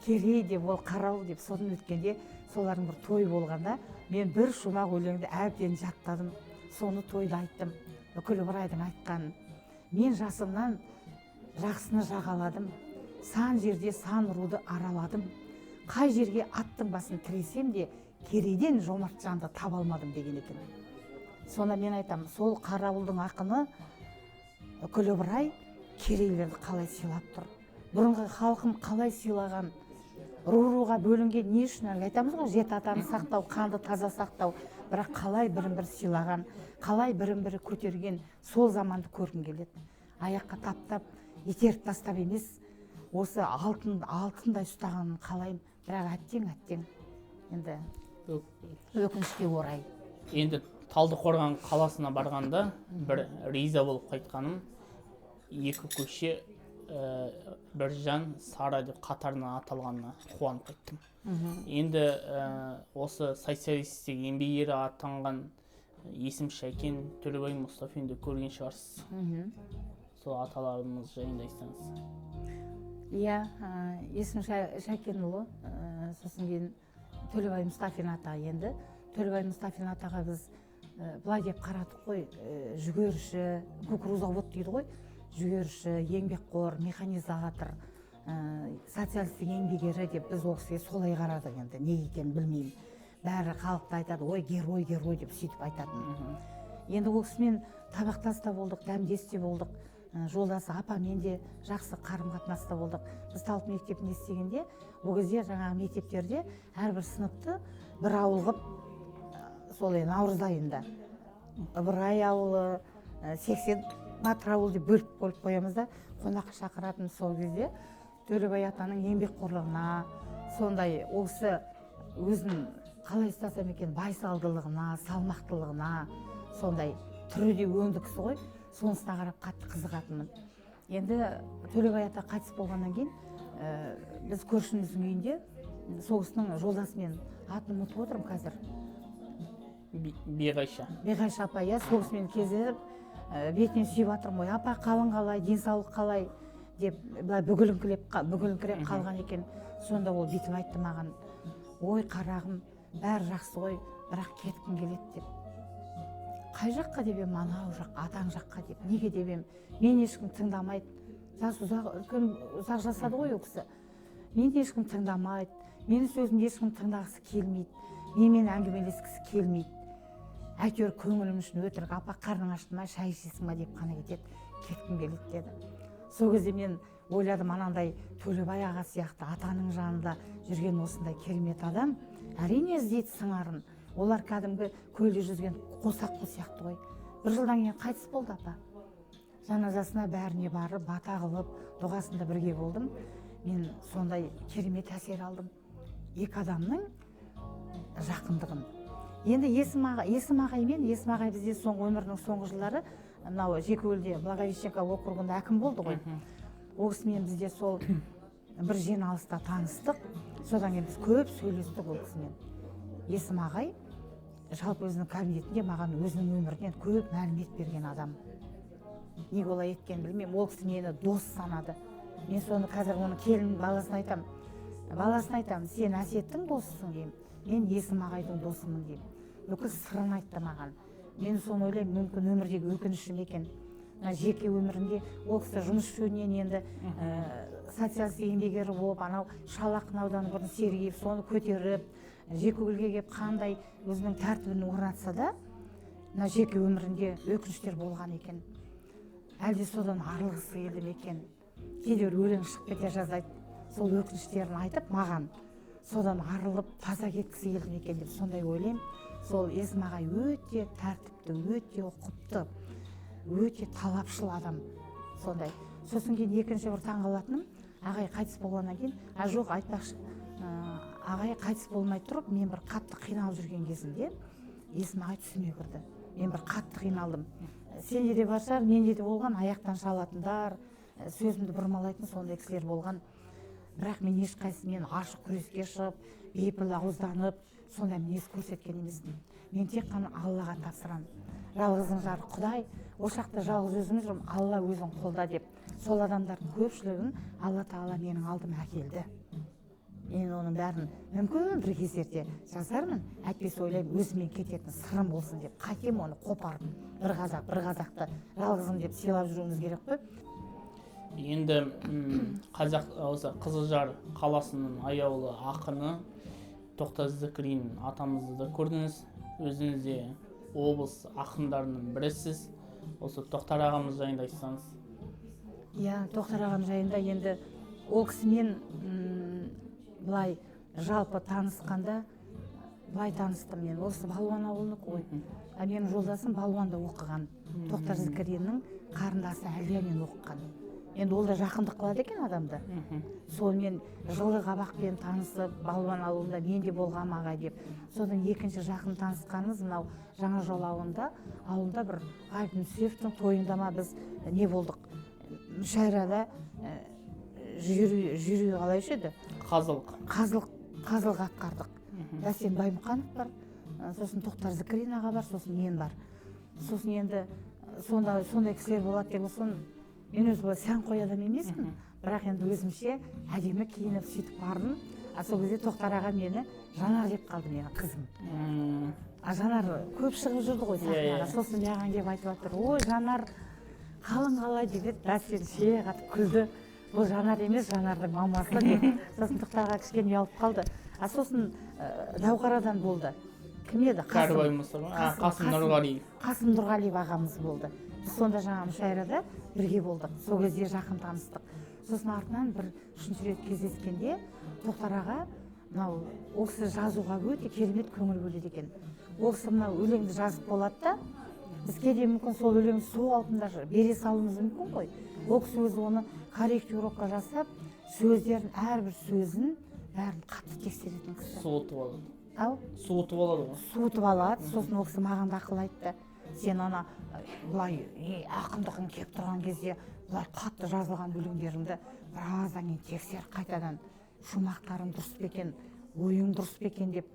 Керей деп, ол қарауыл деп. Содан өткенде солардың бір той болғанда мен бір шумақ өлеңді әбден жаттадым. Соны тойда айттым. Үкілі Ыбырайдың айтқанын. Мен жасымнан жақсыны жағаладым. Сан жерде сан руды араладым. Қай жерге аттың басын тіресем де, керейден жомарт жанды таба алмадым деген екен. Сонда мен айтамын, сол қарауылдың ақыны Үкілі Ыбырай керейлерді қалай сыйлап тұр. Бұрынғы халқын қалай сыйлаған, руға бөлінген не үшін, айтамыз ғой, жеті атаны сақтау, қанды таза сақтау. Бірақ қалай бірін-бірі сыйлаған, қалай бірін-бірі көтерген, сол заманды көргім келеді. Аяққа таптап, итеріп тастап емес, осы алтындай ұстағанын қалаймын. Бірақ әттең, енді өкінішке орай. Енді Талдықорған қаласына барғанда бір риза болып қайтқаным, екі көше Біржан, Сара деп қатарына аталғанына қуанып қайттым. Енді осы социалистік еңбек ері атанған Есім Шәкен, Төлебай Мұстафинді көрген шығарсыз. Сол аталарымыз жайында айтсаңыз. Иә, Есім Шәкенұлы, сосын кейін Төлебай Мұстафин атаға енді. Төлебай Мұстафин атаға біз былай деп қарадық қой, жүгеріші, кукурузавод дейді ғой, жүгеріші, еңбекқор, механизатор, социалистік еңбек деп біз ол кісіге солай қарадық. Енді не екенін білмеймін. Бәрі халықты айтады, ой, герой деп сөйтіп айтатын. Енді ол кісімен табақтас та болдық, дәмдес те болдық. Жолдасы апамен де жақсы қарым-қатынаста болдық. Біз Талып мектебінде істегенде, ол кезде жаңағы мектептерде әрбір сыныпты бір ауыл қып, сол наурыз айында Ыбырай ауылы, 80 Батыр ауылы деп бөліп қоямыз да, қонаққа шақыратын. Сол кезде Төлебай атаның еңбекқорлығына, сондай ол кісі өзін қалай ұстасам екен, байсалдылығына, салмақтылығына, сондай түрі де өңді кісі ғой, сонысына қарап қатты қызығатынмын. Енді Төлебай ата қайтыс болғаннан кейін біз көршіміздің үйінде сол кісінің жолдасымен, атын ұмытып отырмын қазір, Биғайша апа, сол кісімен кездесіп, бетінен сүйіп жатырмын, ой, апа қалың қалай, денсаулық қалай деп бүгіліңкіреп қалған екен. Сонда ол бүйтіп айтты маған, ой қарағым, бәрі жақсы ғой, бірақ кеткім келеді деп. Қай жаққа деп ем, анау жаққа, атаң жаққа деп. Неге деп ем, мен ешкім тыңдамайды. Жас ұзақ жасады ғой ол кісі. Мен ешкім тыңдамайды, менің сөзімді ешкім тыңдағысы келмейді, менімен әңгімелескісі келмейді. Әйтеуір көңілім үшін өтірік, апа қарның ашты ма, шай ішесің ба деп қана кетеді, кеткім келеді деді. Сол кезде мен ойладым, анандай Төлебай аға сияқты атаның жанында жүрген осындай керемет адам әрине іздейді сыңарын. Олар кәдімгі көлде жүзген қосақ сияқты ғой. Бір жылдан кейін қайтыс болды апа. Жаназасына бәріне барып, бата қылып, дұғасында бірге болдым. Мен сондай керемет әсер алдым. Екі адамның жақындығын. Енді Есім ағай бізде өмірінің соңғы жылдары мынау Жекөлде Благовещенка округында әкім болды ғой. Ол кісімен бізде сол бір жиналыста таныстық. Содан кейін біз көп сөйлестік ол кісімен. Есім ағай жалпы өзінің кабинетінде маған өзінің өмірінен көп мәлімет берген адам. Неге олай еткенін білмеймін, ол кісі мені дос санады. Мен соны қазір оның келін баласына айтам, сен Әсеттің досысың деймін, мен Есім ағайдың досымын деймін. Бүкіл сырын айтты маған. Мен соны ойлаймын, мүмкін өмірдегі өкінішім екен. Жеке өмірінде ол кісі жұмыс жөнінен енді социалистік еңбек болып, анау Шалақын ауданы бұрын сергейіп, соны көтеріп, Жекөгілге келіп қандай өзінің тәртібін орнатса да, жеке өмірінде өкініштер болған екен. Әлде содан арылғысы келді ме екен? Кейде өлең шығып кете жаздайды, сол өкініштерін айтып маған, содан арылып таза кеткісі келді ме екен деп сондай ойлаймын. Сол Есім ағай өте тәртіпті, өте ұқыпты, өте талапшыл адам. Сондай. Сосын кейін екінші бір таңғалатыным, ағай қайтыс болғаннан кейін, жоқ айтпақшы, ағай қайтыс болмай тұрып, мен бір қатты қиналып жүрген кезінде Есім ағай түсіме кірді. Мен бір қатты қиналдым. Сенде де бар шығар, менде де болған, аяқтан шалатындар, сөзімді бұрмалайтын сондай кісілер болған. Бірақ мен ешқайсымен ашық күреске шығып, бейпіл ауызданып, сондай мінез көрсеткен емеспін. Мен тек қана Аллаға тапсырамын. Жалғыздың жары Құдай, ошақта жалғыз өзім жүрмін, Алла өзің қолда деп. Сол адамдардың көпшілігін Алла Тағала менің алдыма әкелді. Мен оның бәрін мүмкін бір кездерде жазармын, әйтпесе ойлаймын өзімен кететін сырым болсын деп. Қайтем оны қопарып, бір қазақты жалғызым деп сыйлап жүруіміз керек қой. Енді қазақ осы Қызылжар қаласының аяулы ақыны Тоқтар Зікірин атамызды да көрдіңіз. Өзіңіз де облыс ақындарының бірісіз. Осы Тоқтар ағамыз жайында айтсаңыз. Тоқтар ағам жайында енді ол кісімен былай жалпы танысқанда былай таныстым мен. Осы Балуан ауылынікі ғой. Менің жолдасым Балуанда оқыған. Тоқтар Зікіриннің қарындасы Әлиямен оқыған. Енді ол да жақындық қылады екен адамды. Сонымен жылы қабақпен танысып, Балуан ауылында мен де болғам ағай деп. Содан екінші жақын танысқанымыз мынау Жаңажол ауылында бір Ғайып Мүсіевтің тойында ма біз не болдық? Мүшайрада жюри қалайша еді? Қазылық атқардық. Дәстен Баймұқанов бар, сосын Тоқтар Зікірин аға бар, сосын мен бар. Сосын енді сондай кісілер болады деп болсын, мен өз сән қой адам емеспін, бірақ енді өзімше әдемі киініп сөйтіп бардым. сол кезде Тоқтар аға мені Жанар деп қалды, менің қызым. Жанар көп шығып жүрді ғой сахнаға. Сосын маған келіп айтып жатыр, ой Жанар қалың қалай деп, да сен шие қатып күлді. Бұл Жанар емес, Жанардың мамасы деп. Сосын Тоқтарға кішкене ұялып қалды. Сосын Дауқарадан болды. Кім еді? Кәрібай Мұсыр, Қасым Нұрғалиев. Қасым Нұрғалиев ағамыз болды. Біз сонда жаңа мүшәйрада бірге болдық. Сол кезде жақын таныстық. Сосын артынан бір үшінші рет кездескенде Тоқтар аға мынау ол кісі жазуға өте керемет көңіл бөледі екен. Ол кісі мынау өлеңді жазып болады да, біз кейде мүмкін сол өлеңді сол қалпында бере салуымыз мүмкін ғой. Ол кісі өзі оны корректировка жасап, сөздерін, әрбір сөзін бәрін қатты тексеретін кісі. Суытып алады. Ау? Суытып алады ғой. Суытып алады. Сосын ол кісі маған да ақыл айтты. Сен ана былай ақындығың келіп тұрған кезде былай қатты жазылған өлеңдеріңді біраздан кейін тексер, қайтадан шумақтарың дұрыс па екен, ойың дұрыс па екен деп.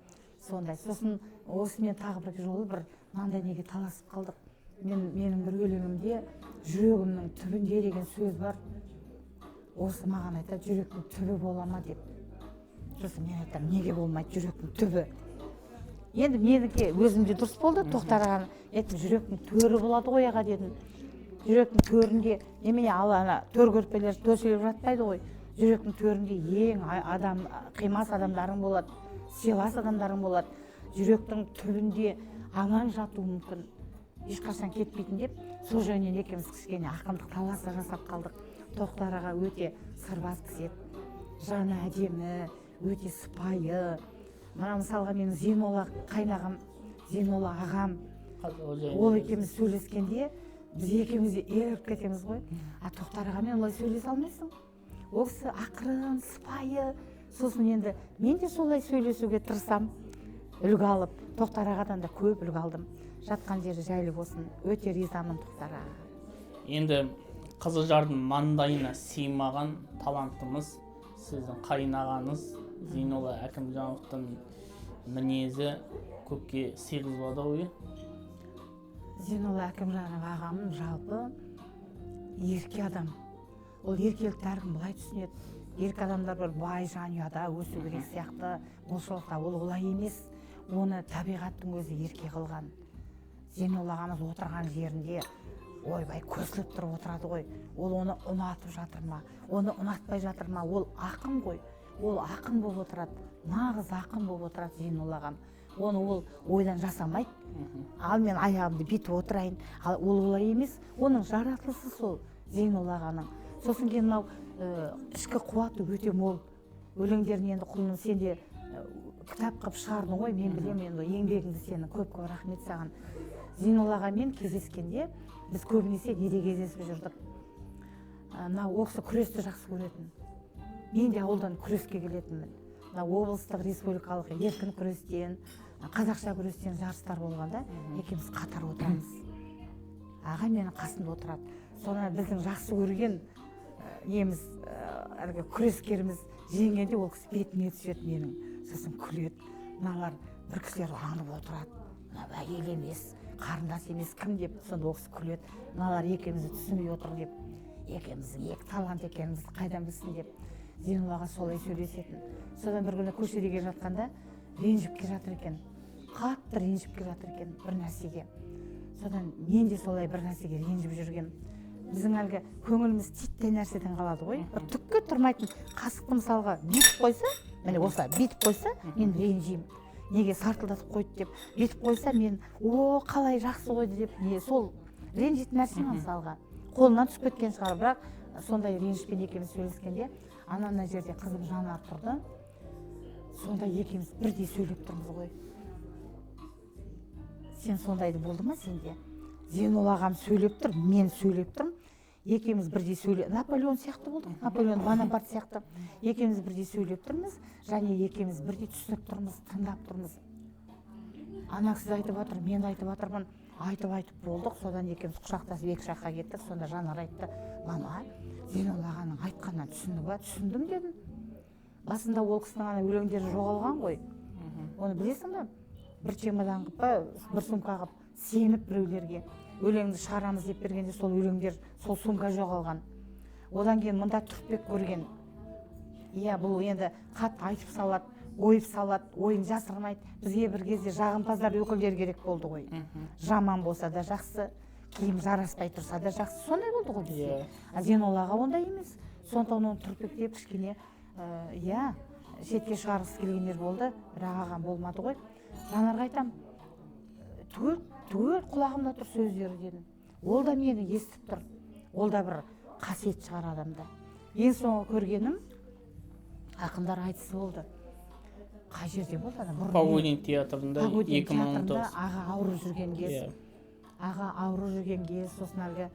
Сондай. Сосын осымен тағы бір жолы бір мынандай неге таласып қалдық. Менің бір өлеңімде жүрегімнің түбінде деген сөз бар. Осы маған айтады, жүректің түбі бола ма деп. Сосын мен айтамын, неге болмайды жүректің түбі? Енді менікі өзімде дұрыс болды. Тоқтар ағам айтты, жүректің төрі болады ғой аға дедім. Жүректің төрінде немене ана төр көрпелер төселіп жатпайды ғой. Жүректің төрінде ең қимас адамдарың болады, сыйлас адамдарың болады. Жүректің түбінде аман жату мүмкін, ешқашан кетпейтін деп, сол жөнінен екеуміз кішкене ақындық таласа жасап қалдық. Тоқтар аға өте сырбаз кісі еді, жаны әдемі, өте сыпайы. Мына мысалға менің Зейнола қайнағам, Зейнола ағам, ол екеуміз сөйлескенде біз екеуміз де еріп кетеміз ғой. Тоқтар ағамен олай сөйлесе алмайсың. Ол кісі ақырын, сыпайы. Сосын енді мен де солай сөйлесуге тырысам, үлгі алып. Тоқтар ағадан да көп үлгі алдым. Жатқан жері жайлы болсын. Өте ризамын Тоқтар аға. Енді Қызылжардың маңдайына сыймаған талантымыз сіздің қайынағаңыз Зейнола Әкімжановтың мінезі көпке сыйғызбады ғой. Зейнола Әкімжанов ағамын жалпы ерке адам. Ол еркелікті әркім былай түсінеді. Ерке адамдар бір бай жанұяда өсу керек сияқты, молшылықта. Ол олай емес. Оны табиғаттың өзі ерке қылған. Зейнола ағамыз отырған жерінде ойбай көсіліп тұрып отырады ғой. Ол оны ұнатып жатыр ма, оны ұнатпай жатыр ма, ол ақын ғой. Ол ақын болып отырады, нағыз ақын болып отырады Зейнола ағам. Оны ол ойдан жасамайды. Ал мен аяғымды битіп отырайын. Ал ол олай емес. Оның жаратылысы сол Зейнола ағаның. Сосын кейін мынау ішкі қуаты өте мол. Өлеңдерін енді құлыным сен де кітап қылып шығардың ғой, мен білемін енді еңбегіңді сенің көп рахмет саған. Зейнола ағамен кездескенде біз көбінесе неде кездесіп жүрдік. Ол кісі күресті жақсы көретін. Мен де ауылдан күреске келетінмін. Облыстық, республикалық еркін күрестен, қазақша күрестен жарыстар болғанда екеуміз қатар отырамыз. Аға менің қасымда отырады. Сонан біздің жақсы көрген неміз күрескеріміз жеңгенде ол кісі бетіне түседі менің. Сосын күледі. Мыналар бір кісілер аңдып отырады. Мына әйел емес, қарындас емес, кім деп. Сонда ол кісі күледі. Мыналар екеумізді түсінбей отыр деп. Екеуміздің екі талант екенімізді қайдан білсін деп. Зейнолаға солай сөйлесетін. Содан бір күні көшеде келе жатқанда ренжіп келе жатыр екен. Қатты ренжіп келе жатыр екен бір нәрсеге. Содан мен де солай бір нәрсеге ренжіп жүргем. Біздің әлгі көңіліміз титтей нәрседен қалады ғой. Бір түкке тұрмайтын қасықты мысалға битіп қойса, міне осылай битіп қойса, мен ренжимін. Неге сартылдатып қойды деп. Битіп қойса мен, қалай жақсы қойды деп, не сол ренжитін нәрсе мысалға. Қолынан түсіп кеткен шығар, бірақ сондай ренжішпен екеуміз сөйлескенде ана жерде қызым Жанар тұрды. Сонда екеуміз бірдей сөйлеп тұрмыз ғой. Сен сондайды болды ма сенде? Зейнола ағам сөйлеп тұр, мен сөйлеп тұрмын. Екеуміз бірдей сөйлеп, Наполеон сияқты болды, Наполеон Бонапарт сияқты. Екеуміз бірдей сөйлеп тұрмыз, және екеуміз бірдей түсініп тұрмыз, тыңдап тұрмыз. Ана кісі айтып жатыр, мен айтып жатырмын. Айтып болдық, содан екеуміз құшақтасып екі жаққа кеттік. Сонда Жанар айтты, мама, Зейнола ағаның айтқанынан түсінді ба? Түсіндім дедім. Басында ол кісінің ана өлеңдері жоғалған ғой. Оны білесің бе? Бір чемодан қып па, бір сумка қып, сеніп біреулерге. Өлеңді шығарамыз деп бергенде сол өлеңдер сол сумка жоғалған. Одан кейін мұнда Түркбек көрген. Иә, бұл енді қатты айтып салады, ойып салады, ойын жасырмайды. Бізге бір кезде жағымпаздар өкілдері керек болды ғой. Жаман болса да жақсы, киім жараспай тұрса да жақсы, сондай болды ғой бізде. Зейноллаға ондай емес. Сондықтан оны түрпектеп кішкене, иә, шетке шығарғысы келгендер болды, бірақ ағам болмады ғой. Жанарға айтам, түгел құлағымда тұр сөздері дедім. Ол да мені естіп тұр. Ол да бір қасиет шығар адамда. Ең соңғы көргенім ақындар айтысы болды. Қай жерде болды ана? Погодин театрында 2019. Аға ауырып жүрген кез. Аға ауырып жүрген кез, сосын әлгі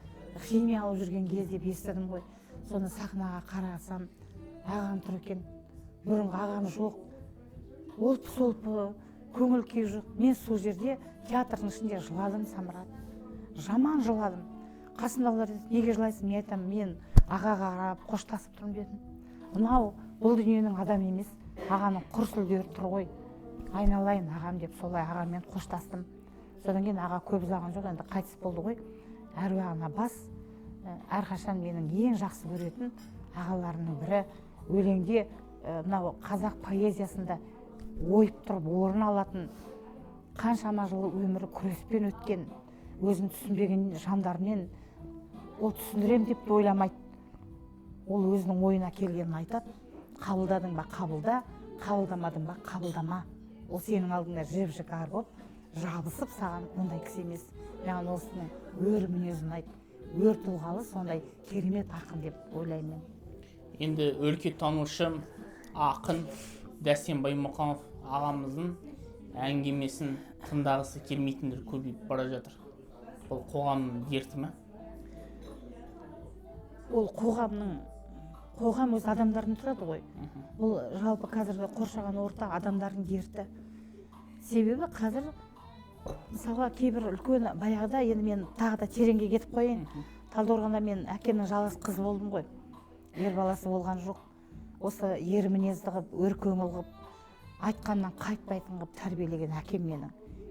химия алып жүрген кез деп естідім ғой. Соны сахнаға қарасам, ағам тұр екен. Бұрынғы ағам жоқ. Олпы-солпы, көңіл күй жоқ. Мен сол жерде театрдың ішінде жыладым, Самырат. Жаман жыладым. Қасымдағылар неге жылайсың? Мен айтам, мен ағаға қарап қоштасып тұрмын дедім. Мынау бұл дүниенің адам емес, ағаның құр сүлдері тұр ғой. Айналайын ағам деп солай ағаммен қоштастым. Содан кейін аға көп ұзаған жоқ, енді қайтыс болды ғой. Әруағына бас, әрқашан менің ең жақсы көретін ағаларының бірі. Өлеңде мынау қазақ поэзиясында ойып тұрып орын алатын, қаншама жыл өмірі күреспен өткен, өзін түсінбеген жандармен ол түсіндірем деп те ойламайды. Ол өзінің ойына келгенін айтады. Қабылдадың ба қабылда, қабылдамадың ба қабылдама. Ол сенің алдыңда жіп-жік ар болып жабысып саған ондай кісі емес. Маған осының өр мінезін айт, өр тұлғалы сондай керемет ақын деп ойлаймын. Енді өлкетанушы ақын Дәстенбай Мұқанов ағамыздың әңгімесін тыңдағысы келмейтіндер көбейіп бара жатыр. Бұл қоғамның дерті ме? Ол қоғам өз адамдардың тұрады ғой. Бұл жалпы қазіргі қоршаған орта адамдардың дерті. Себебі қазір мысалға кейбір үлкен баяғыда, енді мен тағы да тереңге кетіп қояйын. Талдықорғанда мен әкемнің жалғыз қызы болдым ғой. Ер баласы болған жоқ. Осы ер мінезді қып, өр көңіл қып, айтқаннан қайтпайтын қып тәрбиелеген әкем менің.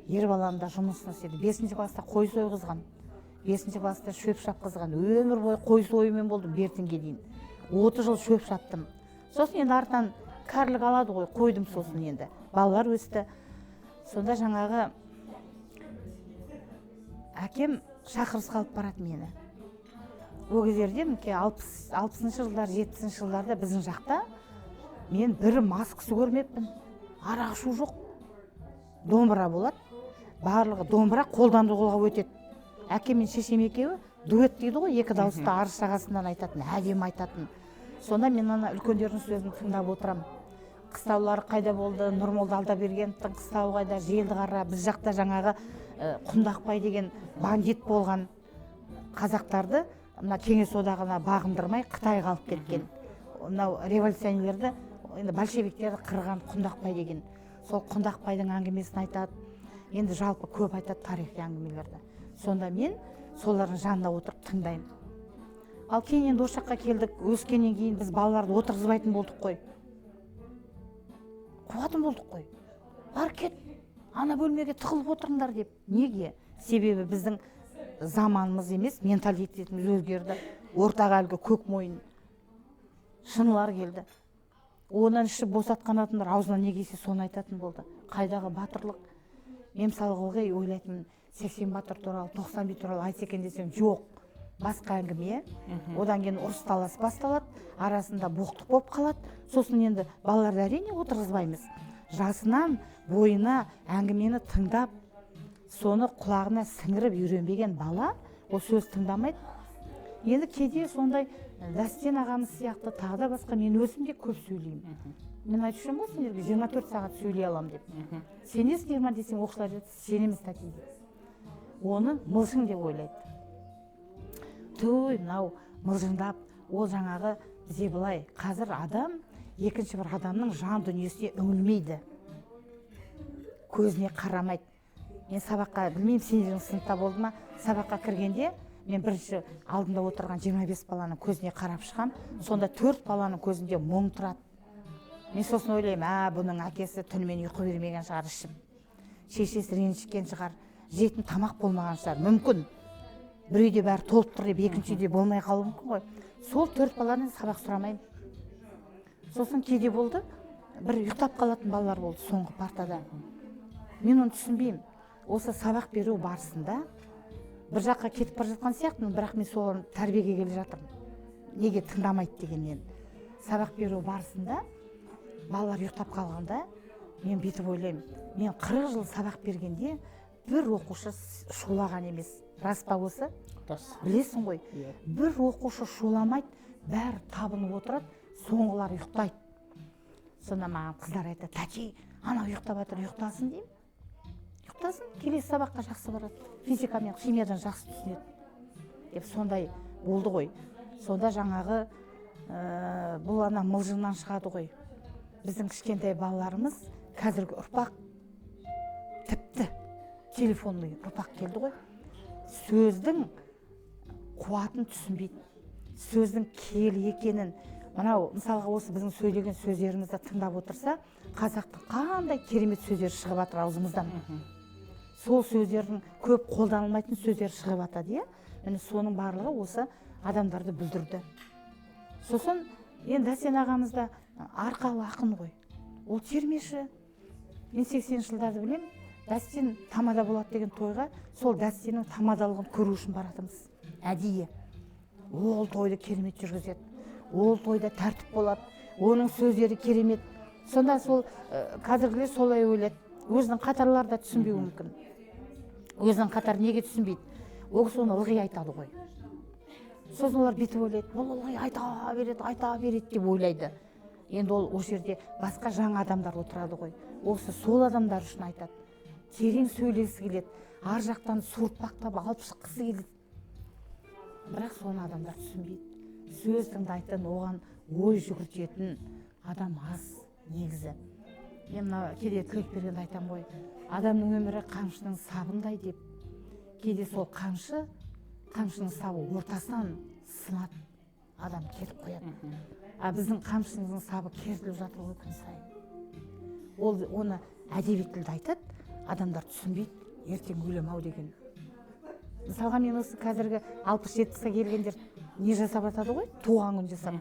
Ер баламда жұмысын істеді. 5-ші класста қой сойғызған. 5-ші класста шөп шапқызған. Өмір бойы қой союмен болдым бертінге дейін. 30 жыл шөп шаптым. Сосын енді артынан кәрілік алады ғой, қойдым сосын енді. Балалар өсті. Сонда жаңағы әкем шақырыс қалып барады мені. Ол кездерде 60-шы жылдар, 70-ші жылдарда біздің жақта мен бір мас кісі көрмеппін. Арақ ішу жоқ. Домбыра болады. Барлығы домбыра қолдан қолға өтеді. Әкем мен шешем екеуі дуэт дейді ғой, екі дауысты арыз жағасынан айтатын, әдемі айтатын. Сонда мен ана үлкендердің сөзін тыңдап отырам. Қыстаулары қайда болды, Нұрмолда Алдабергеновтың қыстауы қайда, желді қара, біз жақта жаңағы Құндақбай деген бандит болған қазақтарды мына Кеңес одағына бағындырмай Қытайға алып кеткен. Мынау революционерлерді, енді большевиктерді қырған Құндақбай деген. Сол Құндақбайдың әңгімесін айтады. Енді жалпы көп айтады тарихи әңгімелерді. Сонда мен солардың жанында отырып тыңдаймын. Ал кейін енді осы жаққа келдік, өскеннен кейін біз балаларды отырғызбайтын болдық қой. Қуатын болдық қой. Бар кет, ана бөлмеге тығылып отырыңдар деп. Неге? Себебі біздің заманымыз емес, менталитетіміз өзгерді. Ортаға әлгі көк мойын шынылар келді. Онан ішіп босатқан адамдар аузына не келсе соны айтатын болды. Қайдағы батырлық? Мен мысалға ойлайтын 80 батыр туралы, 90 туралы айтса екен десем, жоқ. Басқа әңгіме. Одан кейін ұрыс талас басталады, арасында боқтық болып қалады. Сосын енді балаларды әрине отырғызбаймыз. Жасынан бойына әңгімені тыңдап, соны құлағына сіңіріп үйренбеген бала ол сөз тыңдамайды. Енді кейде сондай Дәстен ағамыз сияқты тағы да басқа мен өзім де көп сөйлеймін. Мен айтып жүрмін ғой сендерге 24 сағат сөйлей алам деп. Сенесіңдер ме десең, оқушылар айтады, сенеміз тәте дейді. Оны мылжың деп ойлайды. Той, мынау мылжыңдап, ол жаңағы бізде былай, қазір адам екінші бір адамның жан дүниесіне үңілмейді. Көзіне қарамайды. Мен сабаққа, білмеймін сендердің сыныпта болды ма, сабаққа кіргенде мен бірінші алдында отырған 25 баланың көзіне қарап шығам, сонда 4 баланың көзінде мұң тұрады. Мен сосын ойлаймын, бұның әкесі түнімен ұйқы бермеген шығар ішіп. Шешесі ренжіткен шығар, жейтін тамақ болмаған шығар, мүмкін. Бір үйде бәрі толып тұр деп, екінші үйде болмай қалуы мүмкін ғой. Сол 4 баладан сабақ сұрамаймын. сосын кейде болды бір ұйықтап қалатын балалар болды соңғы партада. Мен оны түсінбеймін. Осы сабақ беру барысында бір жаққа кетіп бара жатқан сияқтымын, бірақ мен соларды тәрбиеге келе жатырмын. Неге тыңдамайды дегеннен. Сабақ беру барысында балалар ұйықтап қалғанда мен бүйтіп ойлаймын. Мен 40 жыл сабақ бергенде бір оқушы шулаған емес. Рас па осы? Рас. Білесің ғой. Бір оқушы шуламайды, бәрі табынып отырады, соңғылар ұйықтайды. Сонда маған қыздар айтады, тәте, ана ұйықтап жатыр, ұйықтасын деймін. Ұйықтасын, келесі сабаққа жақсы барады. Физика мен химиядан жақсы түсінеді. Деп сондай болды ғой. Сонда жаңағы бұл ана мылжыңнан шығады ғой. Біздің кішкентай балаларымыз қазіргі ұрпақ тіпті телефонный ұрпақ келді ғой. Сөздің қуатын түсінбейді. Сөздің киелі екенін, мынау мысалға осы біздің сөйлеген сөздерімізді тыңдап отырса, қазақтың қандай керемет сөздер шығып жатыр аузымыздан. Сол сөздердің көп қолданылмайтын сөздер шығып жатады, міне соның барлығы осы адамдарды бүлдірді. Сосын енді Дәстен ағамыз да арқалы ақын ғой. Ол термеші. Мен 80 жылдарды білем. Дәстен тамада болады деген тойға, сол Дәстеннің тамадалығын көру үшін баратымыз. Әдейі. Ол тойды керемет жүргізеді. Ол тойда тәртіп болады. Оның сөздері керемет. Сонда сол қазіргілер солай ойлайды. Өзінің қатарлары да түсінбеуі мүмкін. Өзінің қатар неге түсінбейді? Ол соны ылғи айтады ғой. Сосын олар бүйтіп ойлайды, ол ылғи айта береді деп ойлайды. Енді ол жерде басқа жаңа адамдар отырады ғой. Осы сол адамдар үшін айтады. Терең сөйлесі келеді. Ар жақтан суыртпақтап алып шыққысы келеді. Бірақ соны адамдар түсінбейді. Сөз тыңдайтын, оған ой жүгіртетін адам аз негізі. Мен кейде тілек бергенде айтам ғой, адамның өмірі қамшының сабындай деп. Кейде сол қамшының сабы ортасынан сынады, адам кетіп қояды. Біздің қамшының сабы керіліп жатыр ғой күн сайын. Оны әдеби тілде айтады, адамдар түсінбейді, ертең өлем-ау деген. Мысалға мен осы қазіргі 60-70-ге келгендер не жасап жатады ғой, туған күн жасап.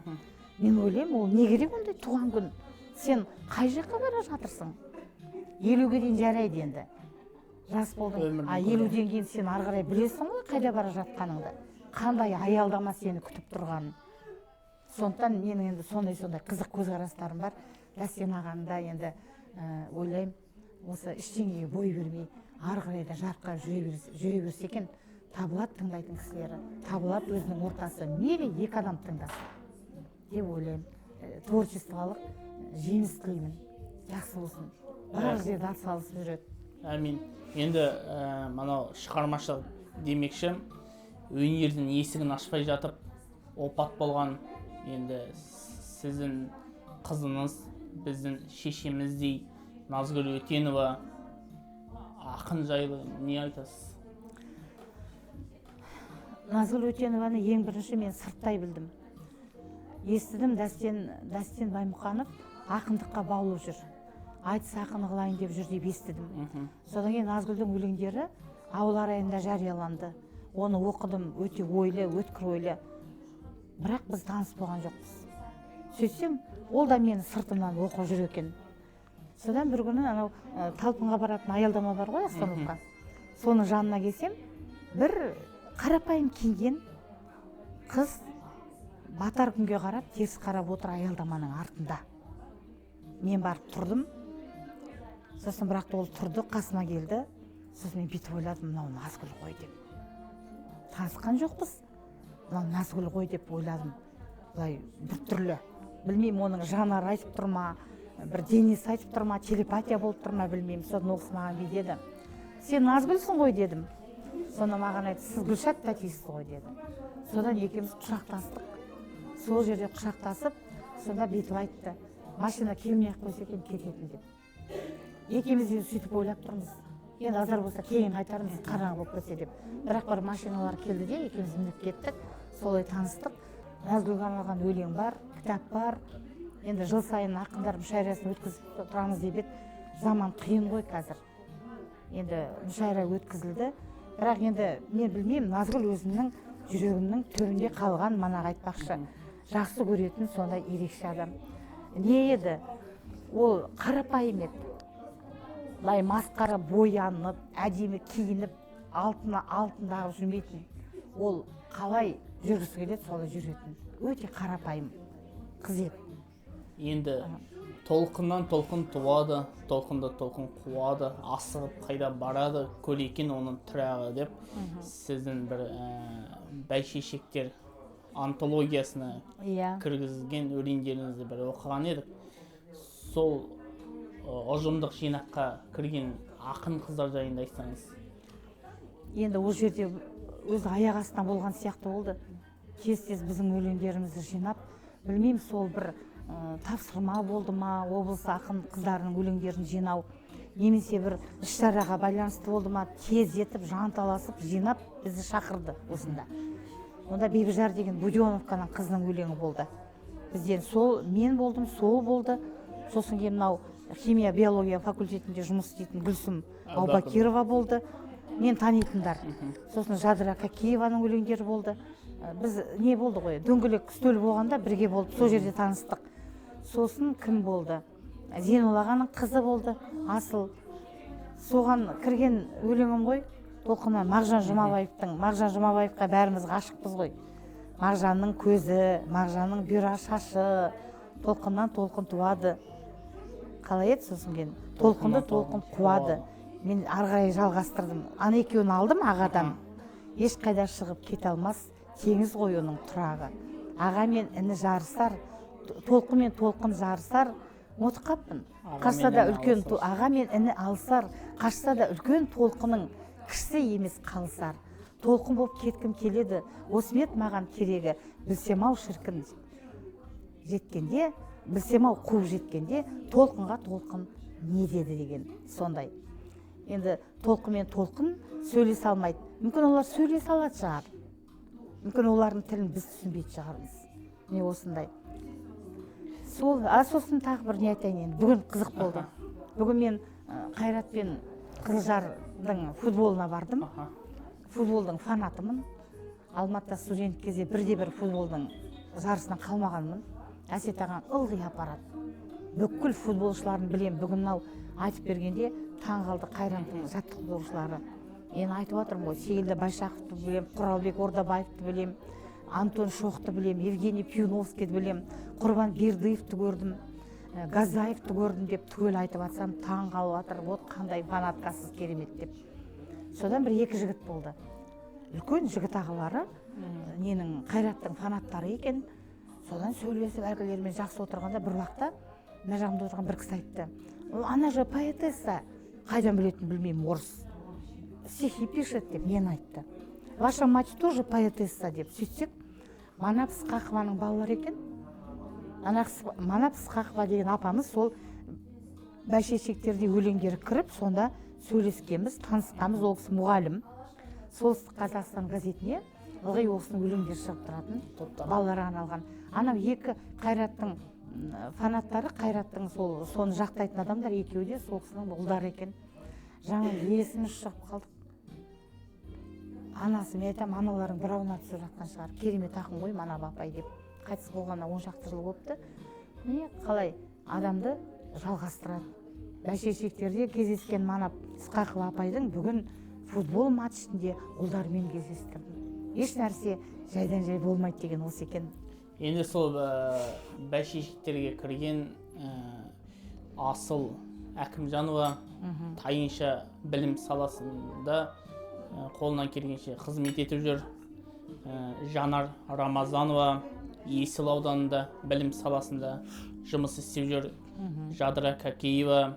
Мен ойлаймын, ол не керек ондай туған күн? Сен қай жаққа бара жатырсың? 50-ге дейін жарайды енді. Жас болдың. 50-ден кейін сен ары қарай білесің ғой қайда бара жатқаныңды. Қандай аялдама сені күтіп тұрғанын. Сондықтан менің енді сондай қызық көзқарастарым бар. Дәстен ағаңда енді ойлаймын, осы ештеңеге бой бермей, ары қарай да жарыққа жүре берсе екен, табылады тыңдайтын кісілері, табылады өзінің ортасы, мейлі екі адам тыңдасын деп ойлаймын. Творчестволық жеміс тілеймін, жақсы болсын. Бар жерде атсалысып жүреді. Әмин. Енді мынау шығармашылық демекші, өнердің есігін ашпай жатып опат болған енді сіздің қызыңыз, біздің шешеміздей Назгүл Өтенова ақын жайлы не айтасыз? Назгүл Өтенованы ең бірінші мен сырттай білдім. Естідім, Дәстен Баймұқанов ақындыққа баулып жүр. Айтыс ақыны қылайын деп жүр деп естідім. Содан кейін Назгүлдің өлеңдері ауыл арайында жарияланды. Оны оқыдым, өте ойлы, өткір ойлы. Бірақ біз таныс болған жоқпыз. Сөйтсем, ол да мені сыртымнан оқып жүр екен. Содан бір күні анау Талпынға баратын аялдама бар ғой, остановка. Соның жанына келсем, бір қарапайым киінген қыз батар күнге қарап, теріс қарап отыр аялдаманың артында. Мен барып тұрдым. Сосын бірақ ол тұрды, қасыма келді. Сосын мен бүйтіп ойладым, мынау Назгүл ғой деп. Танысқан жоқпыз. Мынау Назгүл ғой деп ойладым. Бұлай бір түрлі. Білмеймін, оның жанары айтып тұр ма, бір денесі айтып тұр ма, телепатия болып тұр ма, білмеймін. Содан ол кісі маған бүй деді. Сен Назгүлсің ғой дедім. Сонда маған айтты, сіз Гүлшат тәтесіз ғой деді. Содан екеуміз құшақтастық. Сол жерде құшақтасып, сонда бүйтіп айтты. Машина келмей-ақ қойса екен кететін деп. Екеуміз де сөйтіп ойлап тұрмыз. Енді азар болса кейін қайтармыз, қараңғы болып кетсе деп. Бірақ бір машиналар келді де, екеуміз мініп кеттік. Солай таныстық. Назгүлге арналған өлең бар, кітап бар. Енді жыл сайын ақындар мүшәйрасын өткізіп тұрамыз деп еді. Заман қиын ғой қазір. Енді мүшәйра өткізілді. Бірақ енді мен білмеймін, Назгүл өзімнің жүрегімнің төрінде қалған манағы айтпақшы. Жақсы көретін сондай ерекше адам. не еді, ол қарапайым еді. Былай масқара боянып, әдемі киініп, алтындағы жүрмейтін. Ол қалай жүргісі келеді, солай жүретін. Өте қарапайым қыз еді. Енді толқыннан толқын туады, толқында толқын қуады, асығып қайда барады, көлекен оның тұрағы деп сіздің бір бәйшешектер антологиясына кіргізген өлеңдеріңізді бір оқыған едік. Сол ұжымдық жинаққа кірген ақын қыздар жайында айтсаңыз. Енді ол жерде өзі аяқ астынан болған сияқты болды. Тез біздің өлеңдерімізді жинап, білмеймін, сол бір тапсырма болды ма, облыс ақын қыздарының өлеңдерін жинау, немесе бір іс-шараға байланысты болды ма, тез етіп, жанталасып, жинап бізді шақырды осында. Онда Бибіжар деген Буденовканың қызының өлеңі болды. Бізден сол мен болдым, сол болды. Сосын кейін мынау химия биология факультетінде жұмыс істейтін Гүлсім Аубакирова болды. Мен танитындар. Сосын Жадыра Кокееваның өлеңдері болды. Біз не болды ғой, дөңгелек үстел болғанда бірге болып сол жерде таныстық. Сосын кім болды? Зейнол ағаның қызы болды, Асыл. Соған кірген өлеңім ғой, толқыннан Мағжан Жұмабаевқа бәріміз ғашықпыз ғой. Мағжанның көзі, Мағжанның бұйра шашы, толқыннан толқын туады. Қалай еді сосын кейін? Толқынды толқын қуады. Мен арғай жалғастырдым. Ана екеуін алдым ағадан. Ешқайда шығып кете алмас, теңіз ғой оның тұрағы. Аға мен іні жарысар, толқын мен толқын жарысар. Ұмытып қаппын. Қашса да үлкен аға мен іні алысар, қашса да үлкен толқының кішісі емес қалысар. Толқын болып кеткім келеді, осмет маған керегі, білсем ау шіркін жеткенде, білсем ау қуып жеткенде, толқынға толқын не деді деген сондай. Енді толқын мен толқын сөйлесе алмайды. Мүмкін олар сөйлесе алады шығар. Мүмкін олардың тілін біз түсінбейтін шығармыз. Не осындай. Сосын тағы бір не айтайын енді. Бүгін қызық болды. Бүгін мен Қайрат пен Қызылжардың футболына бардым. Футболдың фанатымын. Алматыда студент кезде бірде-бір футболдың жарысынан қалмағанмын. Әсет ағаң ылғи апарады. Бүкіл футболшыларын білем. Бүгін мынау айтып бергенде таң қалды Қайраттың жаттықтырушылары. Мен айтып отырмын ғой, Сейілді Байшақовты білем, Құралбек Ордабаевты білем, Антон Шоқты білем, Евгений Пионовскийді білем, Құрбан Бердыевті көрдім, Газаевты көрдім деп түгел айтып атсам, таң қалып атыр, вот қандай фанаткасыз керемет деп. Содан бір екі жігіт болды. Үлкен жігіт ағалары, ненің Қайраттың фанаттары екен. Содан сөйлесіп, әлгілермен жақсы отырғанда бір уақытта мына жағымда отырған бір кісі айтты. Ана же поэтесса, қайдан білетінін білмеймін, орыс. Стихи пишет деп мен айтты. Ваша мать тоже поэтесса деп сөйтсек, Манап Ысқақованың балалары екен. Манап Ысқақова деген апамыз сол бәйшешектерде өлеңдері кіріп, сонда сөйлескенбіз, танысқанбыз. Ол кісі мұғалім. Солтүстік Қазақстан газетіне ылғи ол кісінің өлеңдері шығып тұратын, балаларға арналған. Анау екі Қайраттың фанаттары, Қайраттың соны жақтайтын адамдар екеуі де сол кісінің ұлдары екен. Жаңа есіміз шығып қалдық. Анасы, мен айтам, аналарың бірауына түсіп жатқан шығар. Керемет ақын ғой Манап апай деп. Қайтыс болғанына 10 шақты жыл болыпты. Міне қалай адамды жалғастырады. Бәйшешектерде кездескен Манап Ысқақова апайдың бүгін футбол матчінде ұлдарымен кездестірдім. Еш нәрсе жайдан жай болмайды деген осы екен. Енді сол бәйшешектерге кірген Асыл Әкімжанова тайынша білім саласында қолынан келгенше қызмет етіп жүр. Жанар Рамазанова Есіл ауданында білім саласында жұмыс істеп жүр. Жадыра Кокеева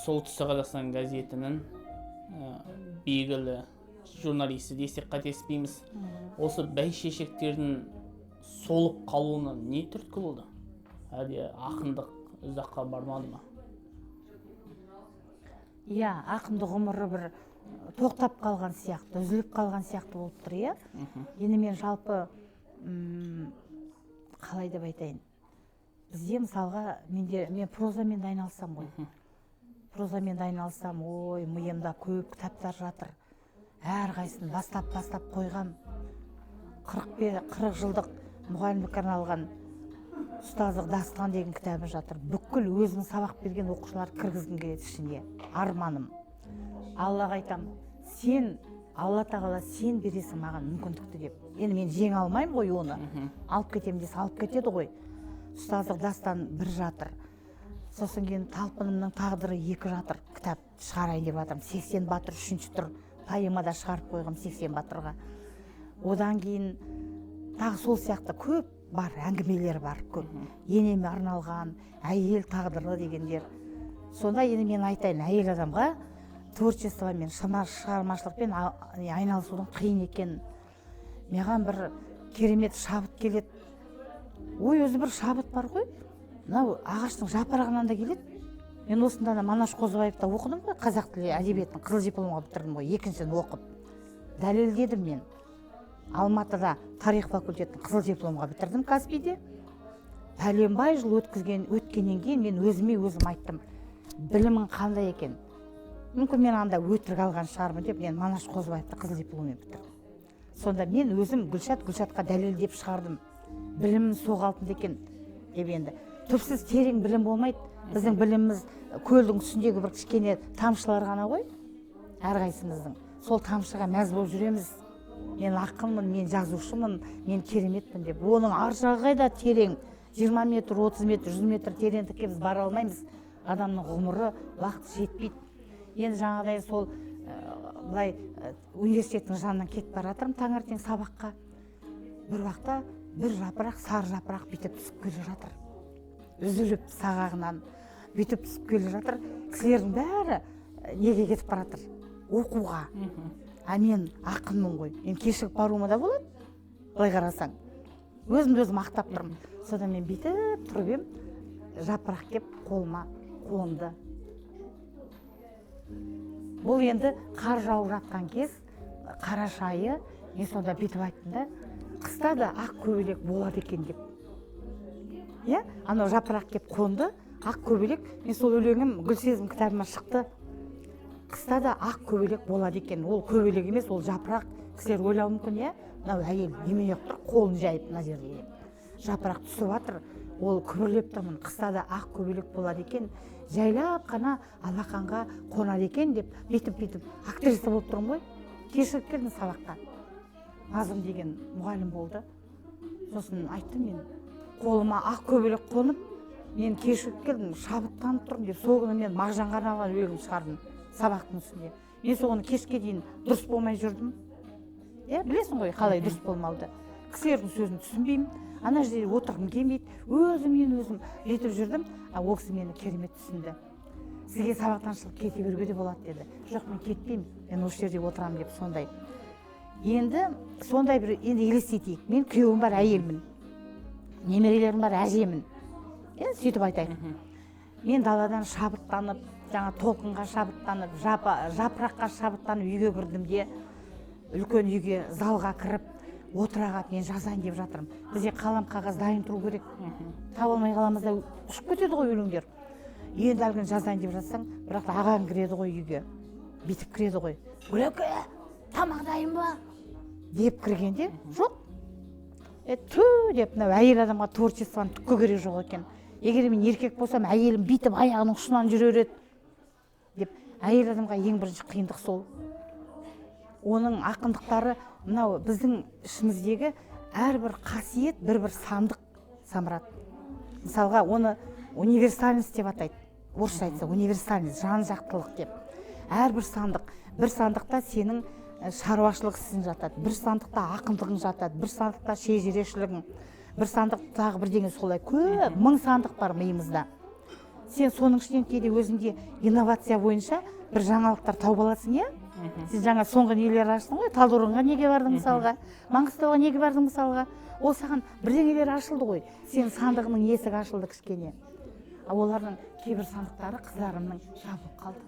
Солтүстік Қазақстан газетінің белгілі журналисті десек қателеспейміз. Осы бәйшешектердің солып қалуына не түрткі болды? Әлде ақындық ұзаққа бармады ма? Иә, ақындық ғұмыры бір тоқтап қалған сияқты, үзіліп қалған сияқты болып тұр, иә. Енді мен жалпы қалай деп айтайын. Бізде мысалға мен прозамен айналсам ғой. Прозамен айналсам, ой, миымда көп кітаптар жатыр. Әрқайсысын бастап қойғам. 40 жылдық мұғалімдікке арналған ұстаздық дастан деген кітабы жатыр. Бүкіл өзінің сабақ берген оқушылар кіргізгім келеді ішіне. Арманым. Аллаға айтам, сен, Алла тағала сен бересің маған мүмкіндікті деп. Енді мен жеңе алмаймын ғой оны. Алып кетемін десе алып кетеді ғой. Ұстаздық дастан бір жатыр. Сосын кейін Талпынымның тағдыры 2 жатыр. Кітап шығарайын деп жатырмын. 80 батыр 3-ші тұр. Поэмада шығарып қойғым 80 батырға. Одан кейін тағы сол сияқты көп бар, әңгімелер бар көп. Енеме арналған, әйел тағдыры дегендер. Сонда енді мен айтайын, әйел адамға творчествомен, шығармашылықпен айналысудың қиын екен. Маған бір керемет шабыт келеді. Ой, өзі бір шабыт бар ғой. Мынау ағаштың жапырағынан да келеді. Мен осында да Манаш Қозыбаевта оқыдым ғой, қазақ тілі әдебиетін қызыл дипломға бітірдім ғой, 2-шін оқып. Дәлелдедім мен. Алматыда тарих факультетін қызыл дипломға бітірдім Каспийде. Пәленбай жыл өткеннен кейін мен өзіме өзім айттым. Білімің қандай екен? Мүмкін мен анда өтірік алған шығармын деп, мен Манаш Қозыбаевты қызыл дипломмен бітірдім. Сонда мен өзім Гүлшатқа дәлелдеп шығардым. Білімім соғалтын екен деп енді. Түпсіз терең білім болмайды. Біздің біліміміз көлдің үстіндегі бір кішкене тамшылар ғана ғой. Әрқайсымыздың. Сол тамшыға мәз болып жүреміз. Мен ақынмын, мен жазушымын, мен кереметпін деп. Оның ар жағы қайда терең. 20 метр, 30 метр, 100 метр тереңдікке біз бара алмаймыз. Адамның ғұмыры, уақыт жетпейді. Енді жаңағыдай сол былай университеттің жанынан кетіп бара жатырмын таңертең сабаққа. Бір уақытта бір жапырақ, сары жапырақ бүйтіп түсіп келе жатыр. Үзіліп сағағынан бүйтіп түсіп келе жатыр. Кісілердің бәрі неге кетіп бара жатыр? Оқуға. А мен ақынмын ғой. Мен кешігіп баруыма да болады. Былай қарасаң. Өзімді өзім ақтап тұрмын. Содан мен бүйтіп тұрып ем, жапырақ кеп қолыма қонды. Бұл енді қар жауып жатқан кез, қараша айы, мен сонда бүйтіп айттым да, қыста да ақ көбелек болады екен деп. Иә, анау жапырақ кеп қонды, ақ көбелек, мен сол өлеңім Гүлсезім кітабыма шықты. Қыста да ақ көбелек болады екен. Ол көбелек емес, ол жапырақ. Кісілер ойлауы мүмкін, иә? Мынау әйел немене тұр, қолын жайып мына жерге. Жапырақ түсіп жатыр, ол күбірлеп тұрмын. Қыста да ақ көбелек болады екен. Жайлап қана алақанға қонады екен деп, бүйтіп актриса болып тұрмын ғой. Кешігіп келдім сабаққа. Назым деген мұғалім болды. Сосын айттым мен, қолыма ақ көбелек қонып, мен кешігіп келдім, шабыттанып тұрмын деп, сол күні мен Мағжанға арналған өлең шығардым сабақтың үстінде. Мен соны кешке дейін дұрыс болмай жүрдім. Білесің ғой, қалай дұрыс болмауды. Кісілердің сөзін түсінбеймін. Ана жерде отырғым келмейді. Өзім жетіп жүрдім. Ол кісі мені керемет түсінді. Сізге сабақтан шығып кете беруге де болады деді. Жоқ, мен кетпеймін. Мен осы жерде отырамын деп сондай. Енді сондай бір елестетейік. Мен күйеуім бар, әйелмін. Немерелерім бар, әжемін. Енді сөйтіп айтайын. Мен даладан шабыттанып, жаңа толқынға шабыттанып, жапыраққа шабыттанып үйге кірдім де, үлкен үйге, залға кіріп, отырағат мен жазайын деп жатырмын. Бізде қалам қағаз дайын тұру керек. Таба алмай қаламызда ұшып кетеді ғой өлеңдер. Енді әлгін жазайын деп жатсаң, бірақ ағаң кіреді ғой үйге. Битіп кіреді ғой. Гүлеке, тамақ дайын ба? Деп кіргенде, жоқ. Ту деп, әйел адамға творчествоның түкке керек жоқ екен. Егер мен еркек болсам, әйелім битіп аяғының ұшынан жүрер еді. Деп, әйел адамға ең бірінші қиындық сол. Оның ақындықтары, мынау біздің ішіміздегі әрбір қасиет бір сандық самырат. Мысалға, оны универсальность деп атайды. Орысша айтса, универсальность, жан-жақтылық деп. Әрбір сандық. Бір сандықта сенің шаруашылық ісің жатады. Бір сандықта ақындығың жатады. Бір сандықта шежірешілігің. Бір сандық тағы бірдеңе солай. Көп, 1000 сандық бар миымызда. Сен соның ішінен кейде өзіңде инновация бойынша бір жаңалықтар тауып аласың, иә? Сен жаңа соңғы нелер аштың ғой, Талдықорғанға неге бардың мысалға, Маңғыстауға неге бардың мысалға, ол саған бірдеңелер ашылды ғой, сен сандығының есігі ашылды кішкене. Олардың кейбір сандықтары қыздарымның жабылып қалды.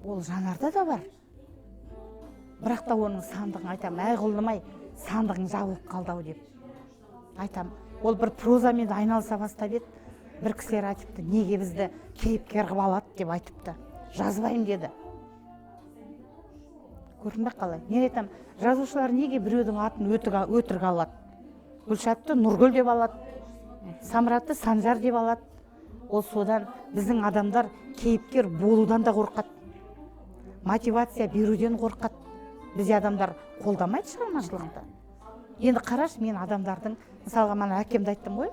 Ол жанарда да бар. Бірақ та оның сандығын айтам, әй құлдым-ай, сандығың жабылып қалды ау деп. Айтам, ол бір прозамен айналыса бастап еді. Бір кісілер айтыпты, неге бізді кейіпкер қылып алады деп айтыпты. Жазбайым деді. Көрдің бе қалай? Мен айтам, жазушылар неге біреудің атын өтірік алады? Гүлшатты Нұргүл деп алады, Самратты Санжар деп алады. Ол содан біздің адамдар кейіпкер болудан да қорқады, мотивация беруден қорқады. Бізде адамдар қолдамайды шығармашылықты. Енді қараш, мен адамдардың, мысалға мана әкемді айттым ғой,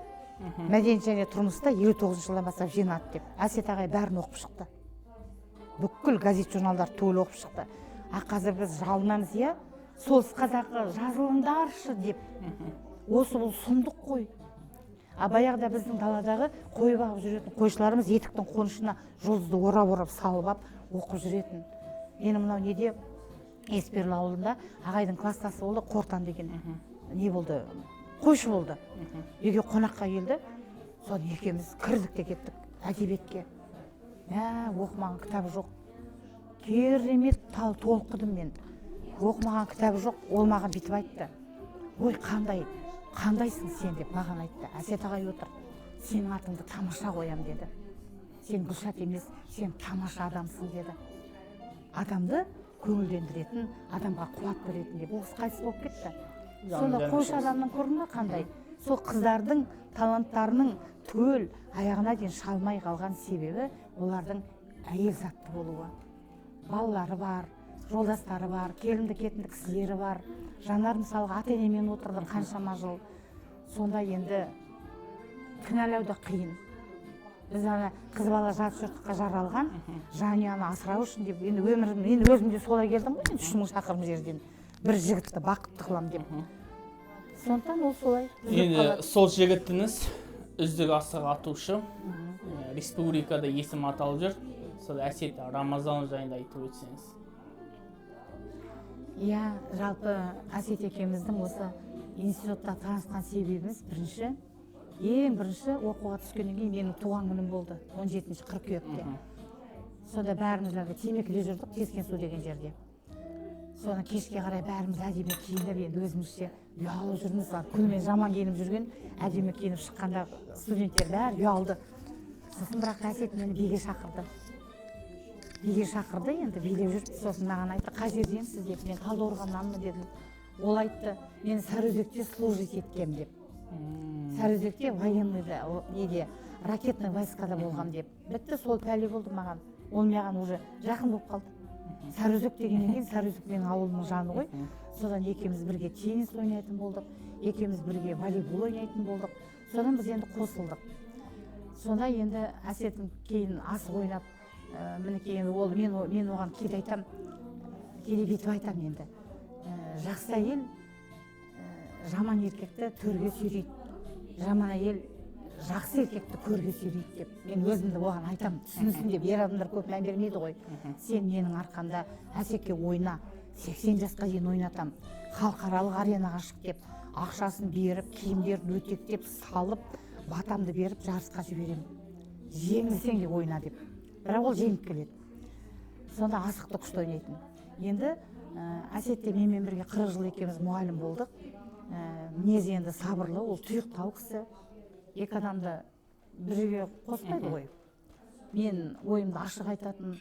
мәдениет және тұрмыста 59 жылдан бастап жинады деп. Әсет ағай бәрін оқып шықты. Бүкіл газет журналдар түгел оқып шықты. Қазір біз жалынамыз, иә, солтүстік қазақы жазылыңдаршы деп. Осы бұл сұмдық қой. Баяғыда біздің даладағы қой бағып жүретін қойшыларымыз етіктің қонышына жұлдызды орап салып оқып жүретін. Менің мынау неде Есперлі ауылында ағайдың кластасы болды, Қортан деген. Не болды? Қойшы болды. Үйге қонаққа келді. Соны екеуміз кірдік те кеттік әдебиетке. Оқымаған кітабы жоқ. Керемет толқыдым мен. Оқымаған кітабы жоқ, ол маған бүйтіп айтты. Ой, қандайсың сен деп маған айтты. Әсет ағай отыр. Сенің атыңды тамаша қоям деді. Сен Гүлшат емес, сен тамаша адамсың деді. Адамды көңілдендіретін, адамға қуат беретін деп. Ол қайтыс болып кетті. Сонда қойшы адамның көрдің бе қандай? Сол қыздардың таланттарының түгел аяғына дейін шалмай қалған себебі олардың әйел затты болуы. Балалары бар, жолдастары бар, келінді кетінді кісілері бар. Жанар мысалға ата-енемен отырды қаншама жыл. Сонда енді кінәлауды қиын. Біз ана қыз бала жат жұртқа жаралған, жанұяны асырау үшін деп, енді өзімде солай келдім ғой, 3000 шақырым жерден бір жігітті бақытты қылам деп. Сондықтан ол солай. Енді сол жігіттіңіз үздік асық атушы, республикада есім аталып жүр. Сол Әсет Рамазан жайында айтып өтсеңіз. Иә, жалпы Әсет екеуміздің осы институтта танысқан себебіміз ең бірінші оқуға түскеннен кейін менің туған күнім болды, 17 қыркүйекте. Сонда бәріміз темекіде жүрдік, Кескенсу деген жерде. Соны кешке қарай бәріміз әдемі киініп, енді өзімізше ұялып жүрміз. Күнімен жаман киініп жүрген, әдемі киініп шыққанда студенттер бәрі ұялды. Сосын бірақ Әсет мені биге шақырды. Енді билеп жүріп, сосын маған айтты, қай жерденсіз деп, мен Талдықорғаннанмын дедім. Ол айтты, мен Сарыөзекте служить еткем деп. Сарыөзекте военныйда, неде, ракетный войскада болғам деп. Бітті, сол пәле болды маған. Ол маған уже жақын болып қалды. Сарыөзек дегеннен кейін, Сарыөзек менің ауылымның жаны ғой. Содан екеуміз бірге теннис ойнайтын болдық, екеуміз бірге волейбол ойнайтын болдық. Содан біз енді қосылдық. Сонда енді Әсеттің кейін асық ойнап, мінекей ол мен оған кейде айтам, кейде бүйтіп айтам енді. Жақсы әйел жаман еркекті төрге сүйрейді, жаман әйел жақсы еркекті көрге сүйрейді деп. Мен өзімді оған айтам, түсінсін деп. Ер адамдар көп мән бермейді ғой. Сен менің арқамда Әсетке ойна, 80 жасқа дейін ойнатам, халықаралық аренаға шық деп, ақшасын беріп, киімдерін өтектеп, салып, батамды беріп жарысқа жіберем. Жеңілсең де ойна деп. Бірақ ол жеңіп келеді. Сонда асықты күшті ойнайтын. Енді Әсетте менімен бірге 40 жыл екеуміз мұғалім болдық. Мінезі енді сабырлы, ол тұйықтау кісі. Екі адамды бірге қоспайды ғой. Мен ойымды ашық айтатын,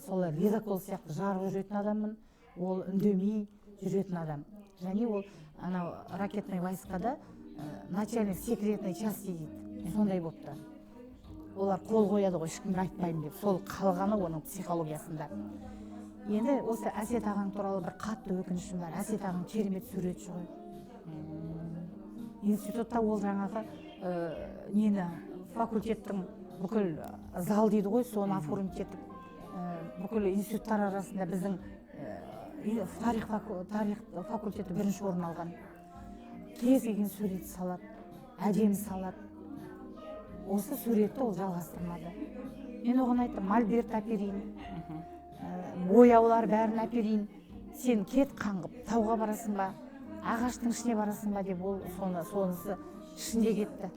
солай ледокол сияқты жарып жүретін адаммын. Ол үндемей жүретін адам. Және ол ракетный войскада начальник секретной части дейді. Сондай болыпты. Олар қол қояды ғой, ешкімге айтпаймын деп. Сол қалғаны оның психологиясында. Енді осы Әсет ағаң туралы бір қатты өкінішім бар. Әсет ағаң керемет суретші ғой. Институтта ол жаңағы факультеттің бүкіл зал дейді ғой, соны оформить етіп, бүкіл институттар арасында біздің тарих факультеті бірінші орын алған. Кез келген сурет салады, әдемі салады. Осы суретті ол жалғастырмады. Мен оған айттым, мольберт әперейін, бояулар бәрін әперейін. Сен кет қаңғып, тауға барасың ба, ағаштың ішіне барасың ба деп, ол сонысы ішінде кетті.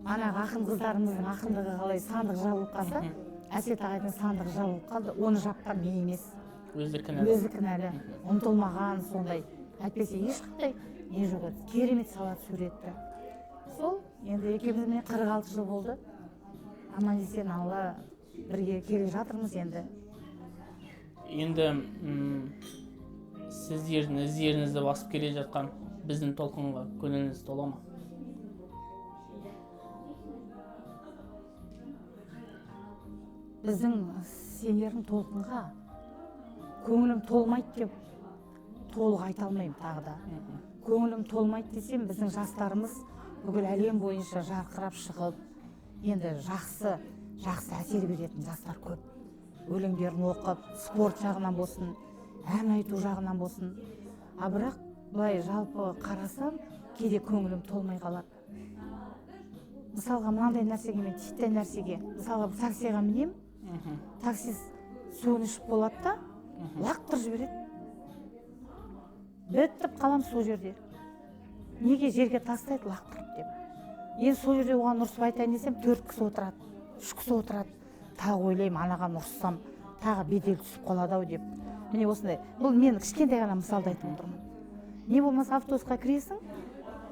Анағы ақын қыздарымыздың ақындығы қалай сандық жабылып қалса, Әсет ағайдың сандығы жабылып қалды, оны жапқан мен емес. Өзі кінәлі, ұмтылмаған сондай. Әйтпесе ешқандай не жоқ еді. Керемет салады суретті. Сол, енді екеумізмен 46 жыл болды. Аман есен Алла бірге келе жатырмыз енді. Енді сіздердің іздеріңізді басып келе жатқан біздің толқынға көңіліңіз тола ма? Біздің сенердің толқынға көңілім толмайды деп толық айта алмаймын тағы да. Көңілім толмайды десем, біздің жастарымыз бүкіл әлем бойынша жарқырап шығып, енді жақсы әсер беретін жастар көп. Өлеңдерін оқып, спорт жағынан болсын, ән айту жағынан болсын. А бірақ былай жалпы қарасам, кейде көңілім толмай қалады. Мысалға, мынандай нәрсеге, мен титтей нәрсеге, мысалға таксиға мінем, таксист суын ішіп болады да, лақтырып жібереді. Бітіп қалам сол жерде. Неге жерге тастайды лақтырып деп. Енді сол жерде оған ұрысып айтайын десем, 4 кісі отырады, 3 кісі отырады. Тағы ойлаймын, анаған ұрыссам, тағы бедел түсіп қалады-ау деп. Міне осындай. Бұл мен кішкентай ғана мысалды айтып отырмын. Не болмаса автобусқа кіресің,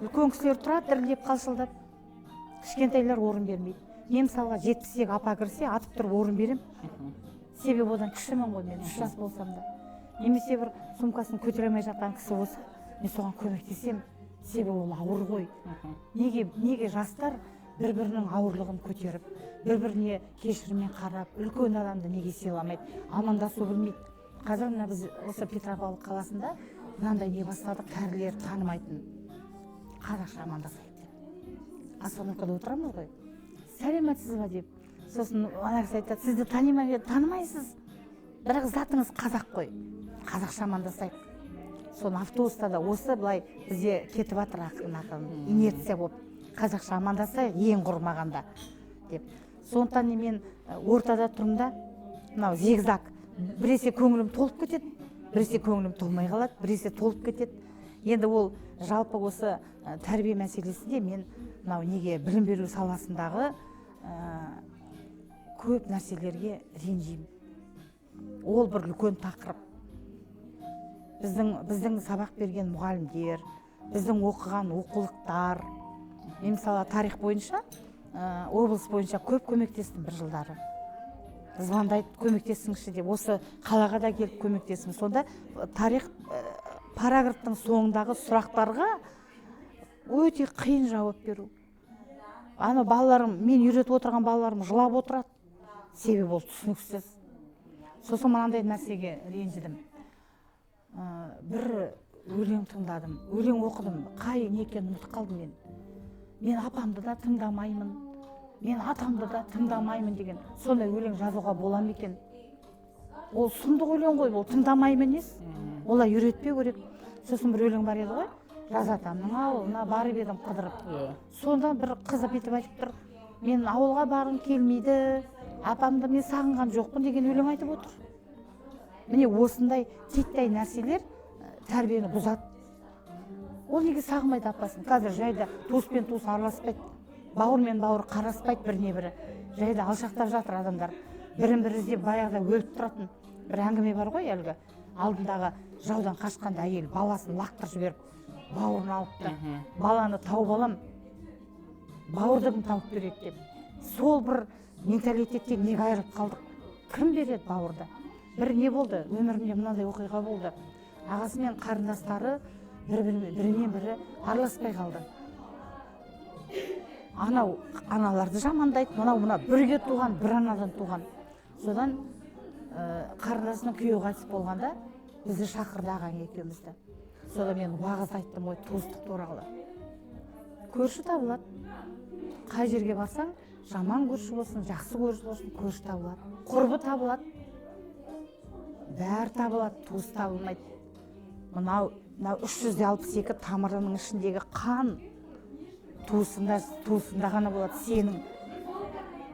үлкен кісілер тұрады, дірілдеп қалшылдап. Кішкентайлар орын бермейді. Мен мысалға 70-ге апа кірсе, атып тұрып орын берем. Себебі одан кішімін ғой, мен 3 жас болсам да. Немесе бір сумкасын көтере алмай жатқан кісі болса, мен соған көмектесем, себебі ол ауыр ғой. Неге жастар бір-бірінің ауырлығын көтеріп, бір-біріне кешіріммен қарап, үлкен адамды неге сыйламайды, амандасу білмейді. Қазір мына біз осы Петропавл қаласында мынандай не бастадық, кәрілер танымайтын қазақша амандасайық деп. Остановкада отырамыз ғой, сәлеметсіз ба деп. Сосын ана кісі айтады, сізді танымайсыз, бірақ затыңыз қазақ қой, қазақша амандасайық. Соны автобуста да осы былай бізде кетіп жатыр ақырын инерция болып, қазақша амандасайық ең құрмағанда деп. Сондықтан мен ортада тұрмын да, мынау зигзаг, біресе көңілім толып кетеді, біресе көңілім толмай қалады, біресе толып кетеді. Енді ол жалпы осы тәрбие мәселесінде мен мынау неге білім беру саласындағы көп нәрселерге ренжимін. Ол бір үлкен тақырып. Біздің сабақ берген мұғалімдер, біздің оқыған оқулықтар, мен мысалы тарих бойынша, облыс бойынша көп көмектестім бір жылдары. Звондайды, көмектесіңізші деп, осы қалаға да келіп көмектестім. Сонда тарих параграфтың соңындағы сұрақтарға өте қиын жауап беру. Ана балаларым, мен үйретіп отырған балаларым жылап отырады, себебі ол түсініксіз. Сосын мынандай нәрсеге ренжідім. Бір өлең тыңдадым, өлең оқыдым, қай не екенін ұмытып қалдым мен. Мен апамды да тыңдамаймын, мен атамды да тыңдамаймын деген. Сондай өлең жазуға бола ма екен? Ол сұмдық өлең ғой, ол тыңдамаймын нес? Олай үйретпеу керек. Сосын бір өлең бар еді ғой, жаз атамның ауылына барып едім қыдырып. Сонда бір қыз бүйтіп айтып тұр, мен ауылға барғым келмейді, апамды мен сағынған жоқпын деген өлең айтып отыр. Міне осындай титтей нәрселер тәрбиені бұзады. Ол неге сағынбайды апасын? Қазір жайда туыспен туыс араласпайды, бауырмен бауыр қараспайды біріне бірі. Жайда алшақтап жатыр адамдар. Бірін бірі іздеп баяғыда өліп тұратын бір әңгіме бар ғой, әлгі алдындағы жаудан қашқанда әйел баласын лақтырып жіберіп, бауырын алыпты. Баланы тауып алам, бауырдығын тауып береді деп. Сол бір менталитетте неге айырылып қалдық? Кім береді бауырды? Бір не болды? Өмірімде мынандай оқиға болды. Ағасы мен қарындастары бірінен бірі араласпай қалды. Анау аналарды жамандайды, мына бірге туған, бір анадан туған. Содан қарындасының күйеуі қайтыс болғанда бізді шақырды ағаң екеумізді. Содан мен уағыз айттым ғой, туыстық туралы. Көрші табылады. Қай жерге барсаң, жаман көрші болсын, жақсы көрші болсын, көрші табылады. Құрбы табылады. Бәрі табылады, туыс табылмайды. Мынау 362 тамырының ішіндегі қан туысында ғана болады. Сенің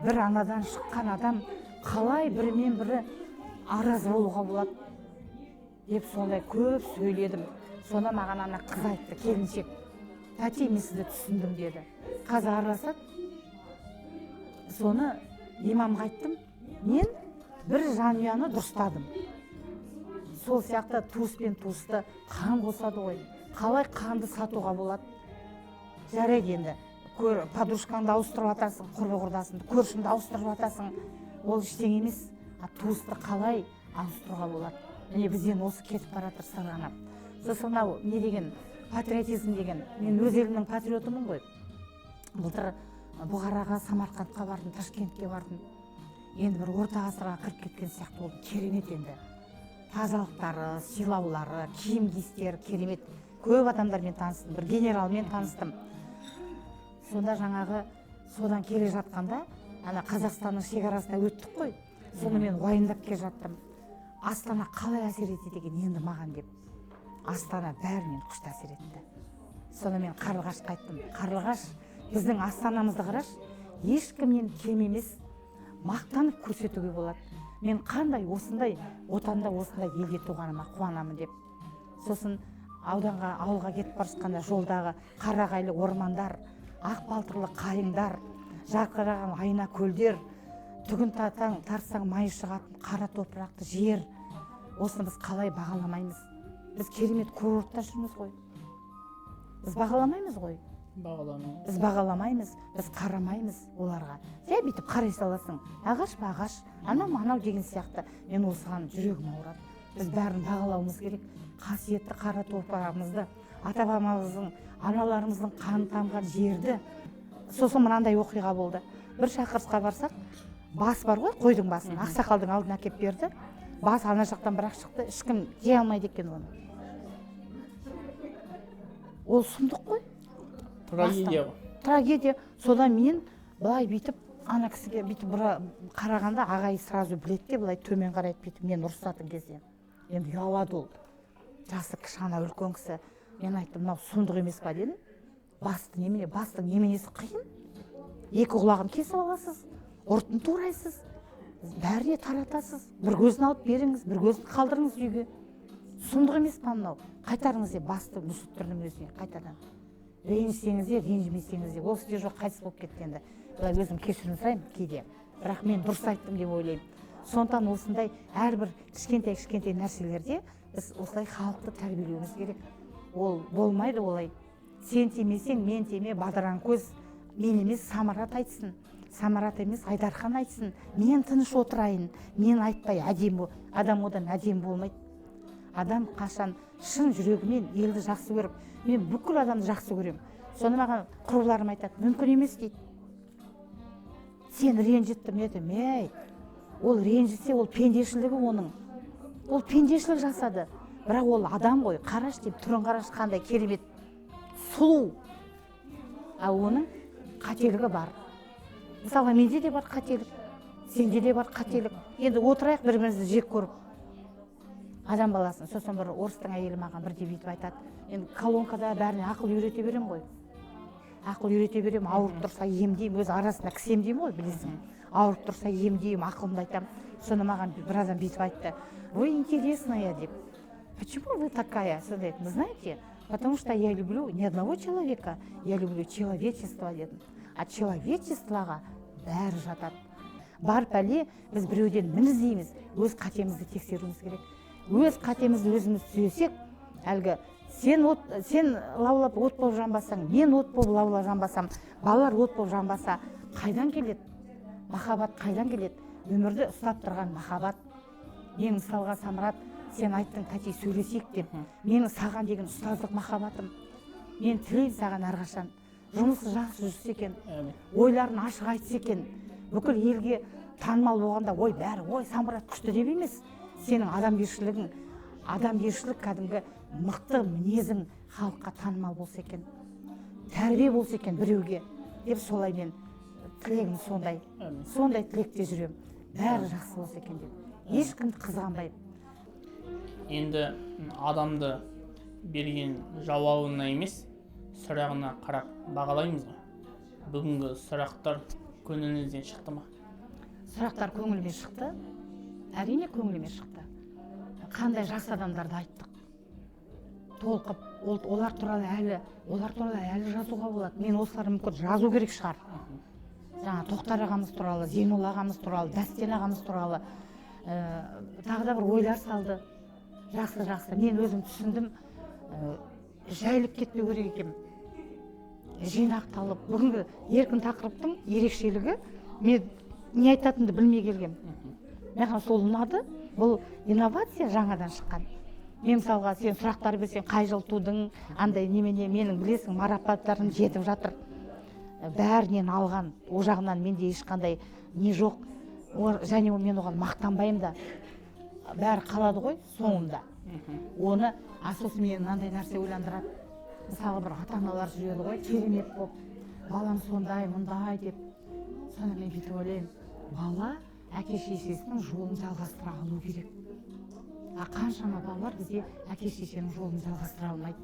бір анадан шыққан адам қалай бірімен бірі араз болуға болады деп сондай көп сөйледім. Сонда маған ана қыз айтты, келіншек, тәте, мен сізді түсіндім деді. Қазір араласады. Соны имамға айттым, мен бір жанұяны дұрыстадым. Сол сияқты туыс пен туысты қан қосады ғой. Қалай қанды сатуға болады? Жарайды енді, подружкаңды ауыстырып атасың, құрбы құрдасыңды, көршіңді ауыстырып атасың. Ол ештеңе емес. Туысты қалай ауыстыруға болады? Міне бізден осы кетіп баратыр сырғанап. Сосын мынау не деген патриотизм деген, мен өз елімнің патриотымын ғой. Былтыр Бұғараға, Самарқандқа бардым, Ташкентке бардым. Енді бір орта ғасырға кіріп кеткен сияқты болды. Керемет енді. Тазалықтары, сыйлаулары, киім киістері керемет. Көп адамдармен таныстым, бір генералмен таныстым. Сонда жаңағы содан келе жатқанда, ана Қазақстанның шекарасына өттік қой. Соны мен уайымдап келе жаттым. Астана қалай әсер етеді екен енді маған деп. Астана бәрінен күшті әсер етті. Соны мен Қарлығашқа айттым. Қарлығаш, біздің Астанамызды қараш, ешкімнен кем емес, мақтанып көрсетуге болады. Мен қандай осындай отанда осындай елде туғаныма қуанамын деп. Сосын ауданға, ауылға кетіп бара жатқанда жолдағы қарағайлы ормандар, ақ балтырлы қайыңдар, жарқыраған айна көлдер, түгін тартсаң майы шығатын қара топырақты жер. Осыны біз қалай бағаламаймыз? Біз керемет курортта жүрміз ғой. Біз бағаламаймыз ғой. Біз бағаламаймыз, біз қарамаймыз оларға. Жай бүйтіп қарай саласың. Ағаш па ағаш, анау деген сияқты. Мен осыған жүрегім ауырады. Біз бәрін бағалауымыз керек. Қасиетті қара топырағымызды, ата-бабамыздың, аналарымыздың қаны тамған жерді. Сосын мынандай оқиға болды. Бір шақырысқа барсақ, бас бар ғой, қойдың басын, ақсақалдың алдына әкеп берді. Бас ана жақтан бірақ шықты, ешкім жей алмайды екен оны. Ол сұмдық қой. Трагедия. Трагедия. Содан мен былай бүйтіп, ана кісіге бүйтіп қарағанда ағай сразу біледі де, былай төмен қарайды бүйтіп, мен ұрысатын кезде. Енді ұялады ол. Жасы кішкене үлкен кісі. Мен айттым, мынау сұмдық емес па дедім. Бастың неменесі қиын. Екі құлағын кесіп аласыз, ұртын турайсыз, бәріне таратасыз. Bir көзін алып беріңіз, бір көзін қалдырыңыз үйге. Сұмдық емес па мынау? Қайтарыңыз деп басты мүсіттірдің өзіне қайтадан. Ренжісеңіз де, ренжімесеңіз де, ол сізде жоқ қайтыс болып кеткенді. Былай өзім кешірім сұраймын кейде. Бірақ мен дұрыс айттым деп ойлаймын. Сондықтан осындай әрбір кішкентай нәрселерде біз осылай халықты тәрбиелеуіміз керек. Ол болмайды олай. Сен тимесең, мен тиме, Бадыраң көз, мен емес Самарат айтсын. Самарат емес Айдархан айтсын. Мен тыныш отырайын. Мен айтпай әдемі, адам одан әдемі болмайды. Адам қашан шын жүрегімен елді жақсы көріп, мен бүкіл адамды жақсы көрем. Соны маған құрбыларым айтады, мүмкін емес дейді. Сен ренжіттім еді, ол ренжісе, ол пендешілігі оның. Ол пендешілік жасады. Бірақ ол адам ғой, қараш деп, түрін қараш қандай керемет, сұлу. А оның қателігі бар. Мысалы, менде де бар қателік, сенде де бар қателік. Енді отырайық бір-бірімізді жек көріп. Адам баласын, сосын бір орыстың әйелі маған бірде бүйтіп айтады. Енді колонкада бәріне ақыл үйрете берем ғой. Ақыл үйрете берем, ауырып тұрса емдеймін, өз арасында кісемдеймін ғой, білесің. Ауырып тұрса емдеймін, ақылымды айтамын. Соны маған бір адам бүйтіп айтты. Вы интересная деп. Почему вы такая? Сонда вы знаете, потому что я люблю не одного человека, я люблю человечество дедім. А человечествоға бәрі жатады. Бар пәле, біз біреуден мін іздейміз, өз қатемізді тексеруіміз керек. Өз қатемізді өзіміз түзесек, әлгі сен лаулап от болып жанбасаң, мен от болып лаулап жанбасам, балалар от болып жанбаса, қайдан келеді? Махаббат қайдан келеді? Өмірді ұстап тұрған махаббат. Мен мысалға Самарат, сен айттың Тәтей сөйлесек деп, менің саған деген ұстаздық махаббатым. Мен тілеймін саған әрқашан. Жұмысы жақсы жүрсе екен, ойларын ашық айтса екен, бүкіл елге танымал болғанда, ой бәрі, ой Самарат күшті деп емес. Сенің адамгершілік кәдімгі мықты мінезің халыққа танымал болса екен, тәрбие болса екен біреуге деп, солай мен тілегім сондай тілекте жүрем. Бәрі жақсы болса екен деп. Ешкімді қызғанбаймын. Енді адамды берген жауабына емес, сұрағына қарап бағалаймыз ба? Бүгінгі сұрақтар көңіліңізден шықты ма? Сұрақтар көңіліме шықты. Әрине көңіліме шықты. Қандай жас адамдарды айттық. Толқып, олар туралы әлі жазуға болады. Мен осылар мүмкін жазу керек шығар. Жаңа Тоқтар ағамыз туралы, Зейнол ағамыз туралы, Дәстен ағамыз туралы тағы да бір ойлар салды. Жақсы. Мен өзім түсіндім, жайлып кетпеу керек екен. Жинақталып, бүгінгі еркін тақырыптың ерекшелігі, мен не айтатынды білмей келгем. Маған сол ұнады. Бұл инновация жаңадан шыққан. Мен мысалға сен сұрақтар берсең, қай жыл тудың, андай немене, менің білесің, марапаттарым жетіп жатыр. Бәрінен алған, о жағынан менде ешқандай не жоқ. Және мен оған мақтанбаймын да. Бәрі қалады ғой соңында. Оны сосын мені мынандай нәрсе ойландырады. Мысалы бір ата-аналар жүреді ғой, керемет болып, балам сондай, мұндай деп. Соны мен бүйтіп ойлаймын, бала әке-шешесінің жолын жалғастыра алу керек. Қаншама балалар бізде әке-шешенің жолын жалғастыра алмайды.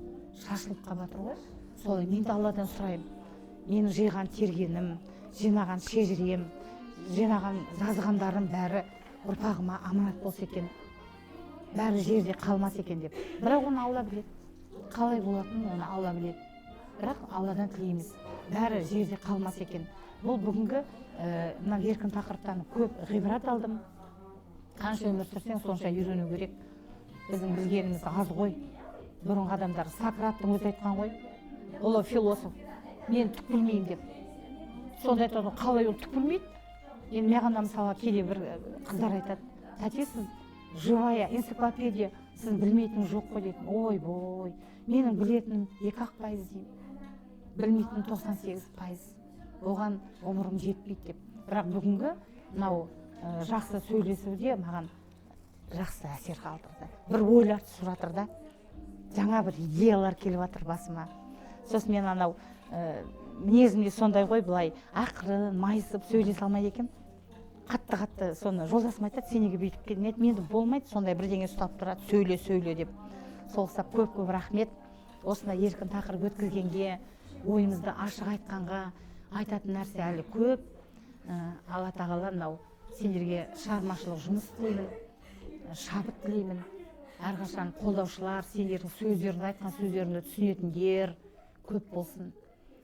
Шашылып қалып ғой. Солай мен де Алладан сұраймын. Менің жиған тергенім, жинаған шежірем, жинаған жазғандарым бәрі ұрпағыма аманат болса екен. Бәрі жерде қалмас екен деп. Бірақ оны Алла біледі. Қалай болатынын оны Алла біледі. Бірақ Алладан тілейміз. Бәрі жерде қалмас екен. Бұл бүгінгі мына еркін тақырыптан көп ғибрат алдым. Қанша өмір сүрсең, сонша үйрену керек. Біздің білгеніміз аз ғой. Бұрынғы адамдар, Сократтың өзі айтқан ғой. Ұлы философ, мен түк білмеймін деп. Сонда айтады, қалай ол түк білмейді? Енді маған мысалға кейде бір қыздар айтады, тәте, сіз живая энциклопедия, сіз білмейтін жоқ қой дейтін. Ой, менің білетінім 2-ақ пайыз деймін. Білмейтінім 98%. Оған ғұмырым жетпейді деп. Бірақ бүгінгі мынау жақсы сөйлесуде маған жақсы әсер қалдырды. Бір ойлар түсіп жатыр да. Жаңа бір идеялар келіп жатыр басыма. Сосын мен анау мінезімде сондай ғой, былай ақырын, майысып сөйлесе алмайды екен. Қатты соны жолдасым айтады, сен неге бүйтіп келдің? Мен болмайды, сондай бірдеңе ұстап тұрады, сөйле деп. Сол ұстап көп рахмет. Осындай еркін тақырып өткізгенге, ойымызды ашық айтқанға, айтатын нәрсе әлі көп. Алла тағала мынау сендерге шығармашылық жұмыс тілеймін, шабыт тілеймін. Әрқашан қолдаушылар, сендердің сөздеріңді, айтқан сөздеріңді түсінетіндер көп болсын.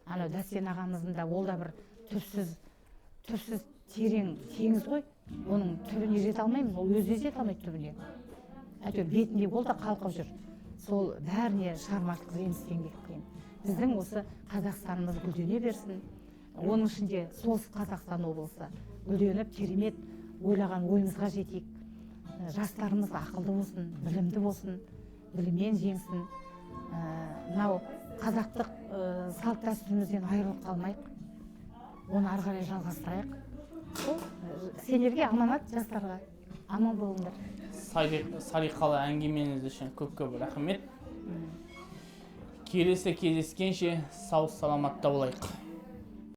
Анау Дәстен ағамыздың да ол да бір түпсіз терең теңіз ғой. Оның түбіне жете алмаймыз, ол өзі жете алмайды түбіне. Әйтеуір бетінде ол да қалқып жүр. Сол бәріне шығармашылық жеміс еңбек тілеймін. Біздің осы Қазақстанымыз гүлдене берсін. Оның ішінде солтүстік Қазақстан облысы гүлденіп, керемет ойлаған ойымызға жетейік. Жастарымыз ақылды болсын, білімді болсын, біліммен жеңсін. Мынау қазақтық салт дәстүрімізден айырылып қалмайық. Оны ары қарай жалғастырайық. Сендерге аманат, жастарға. Аман болыңдар. Салиқалы әңгімеңіз үшін көп рахмет. Келесі кездескенше сау саламатта болайық.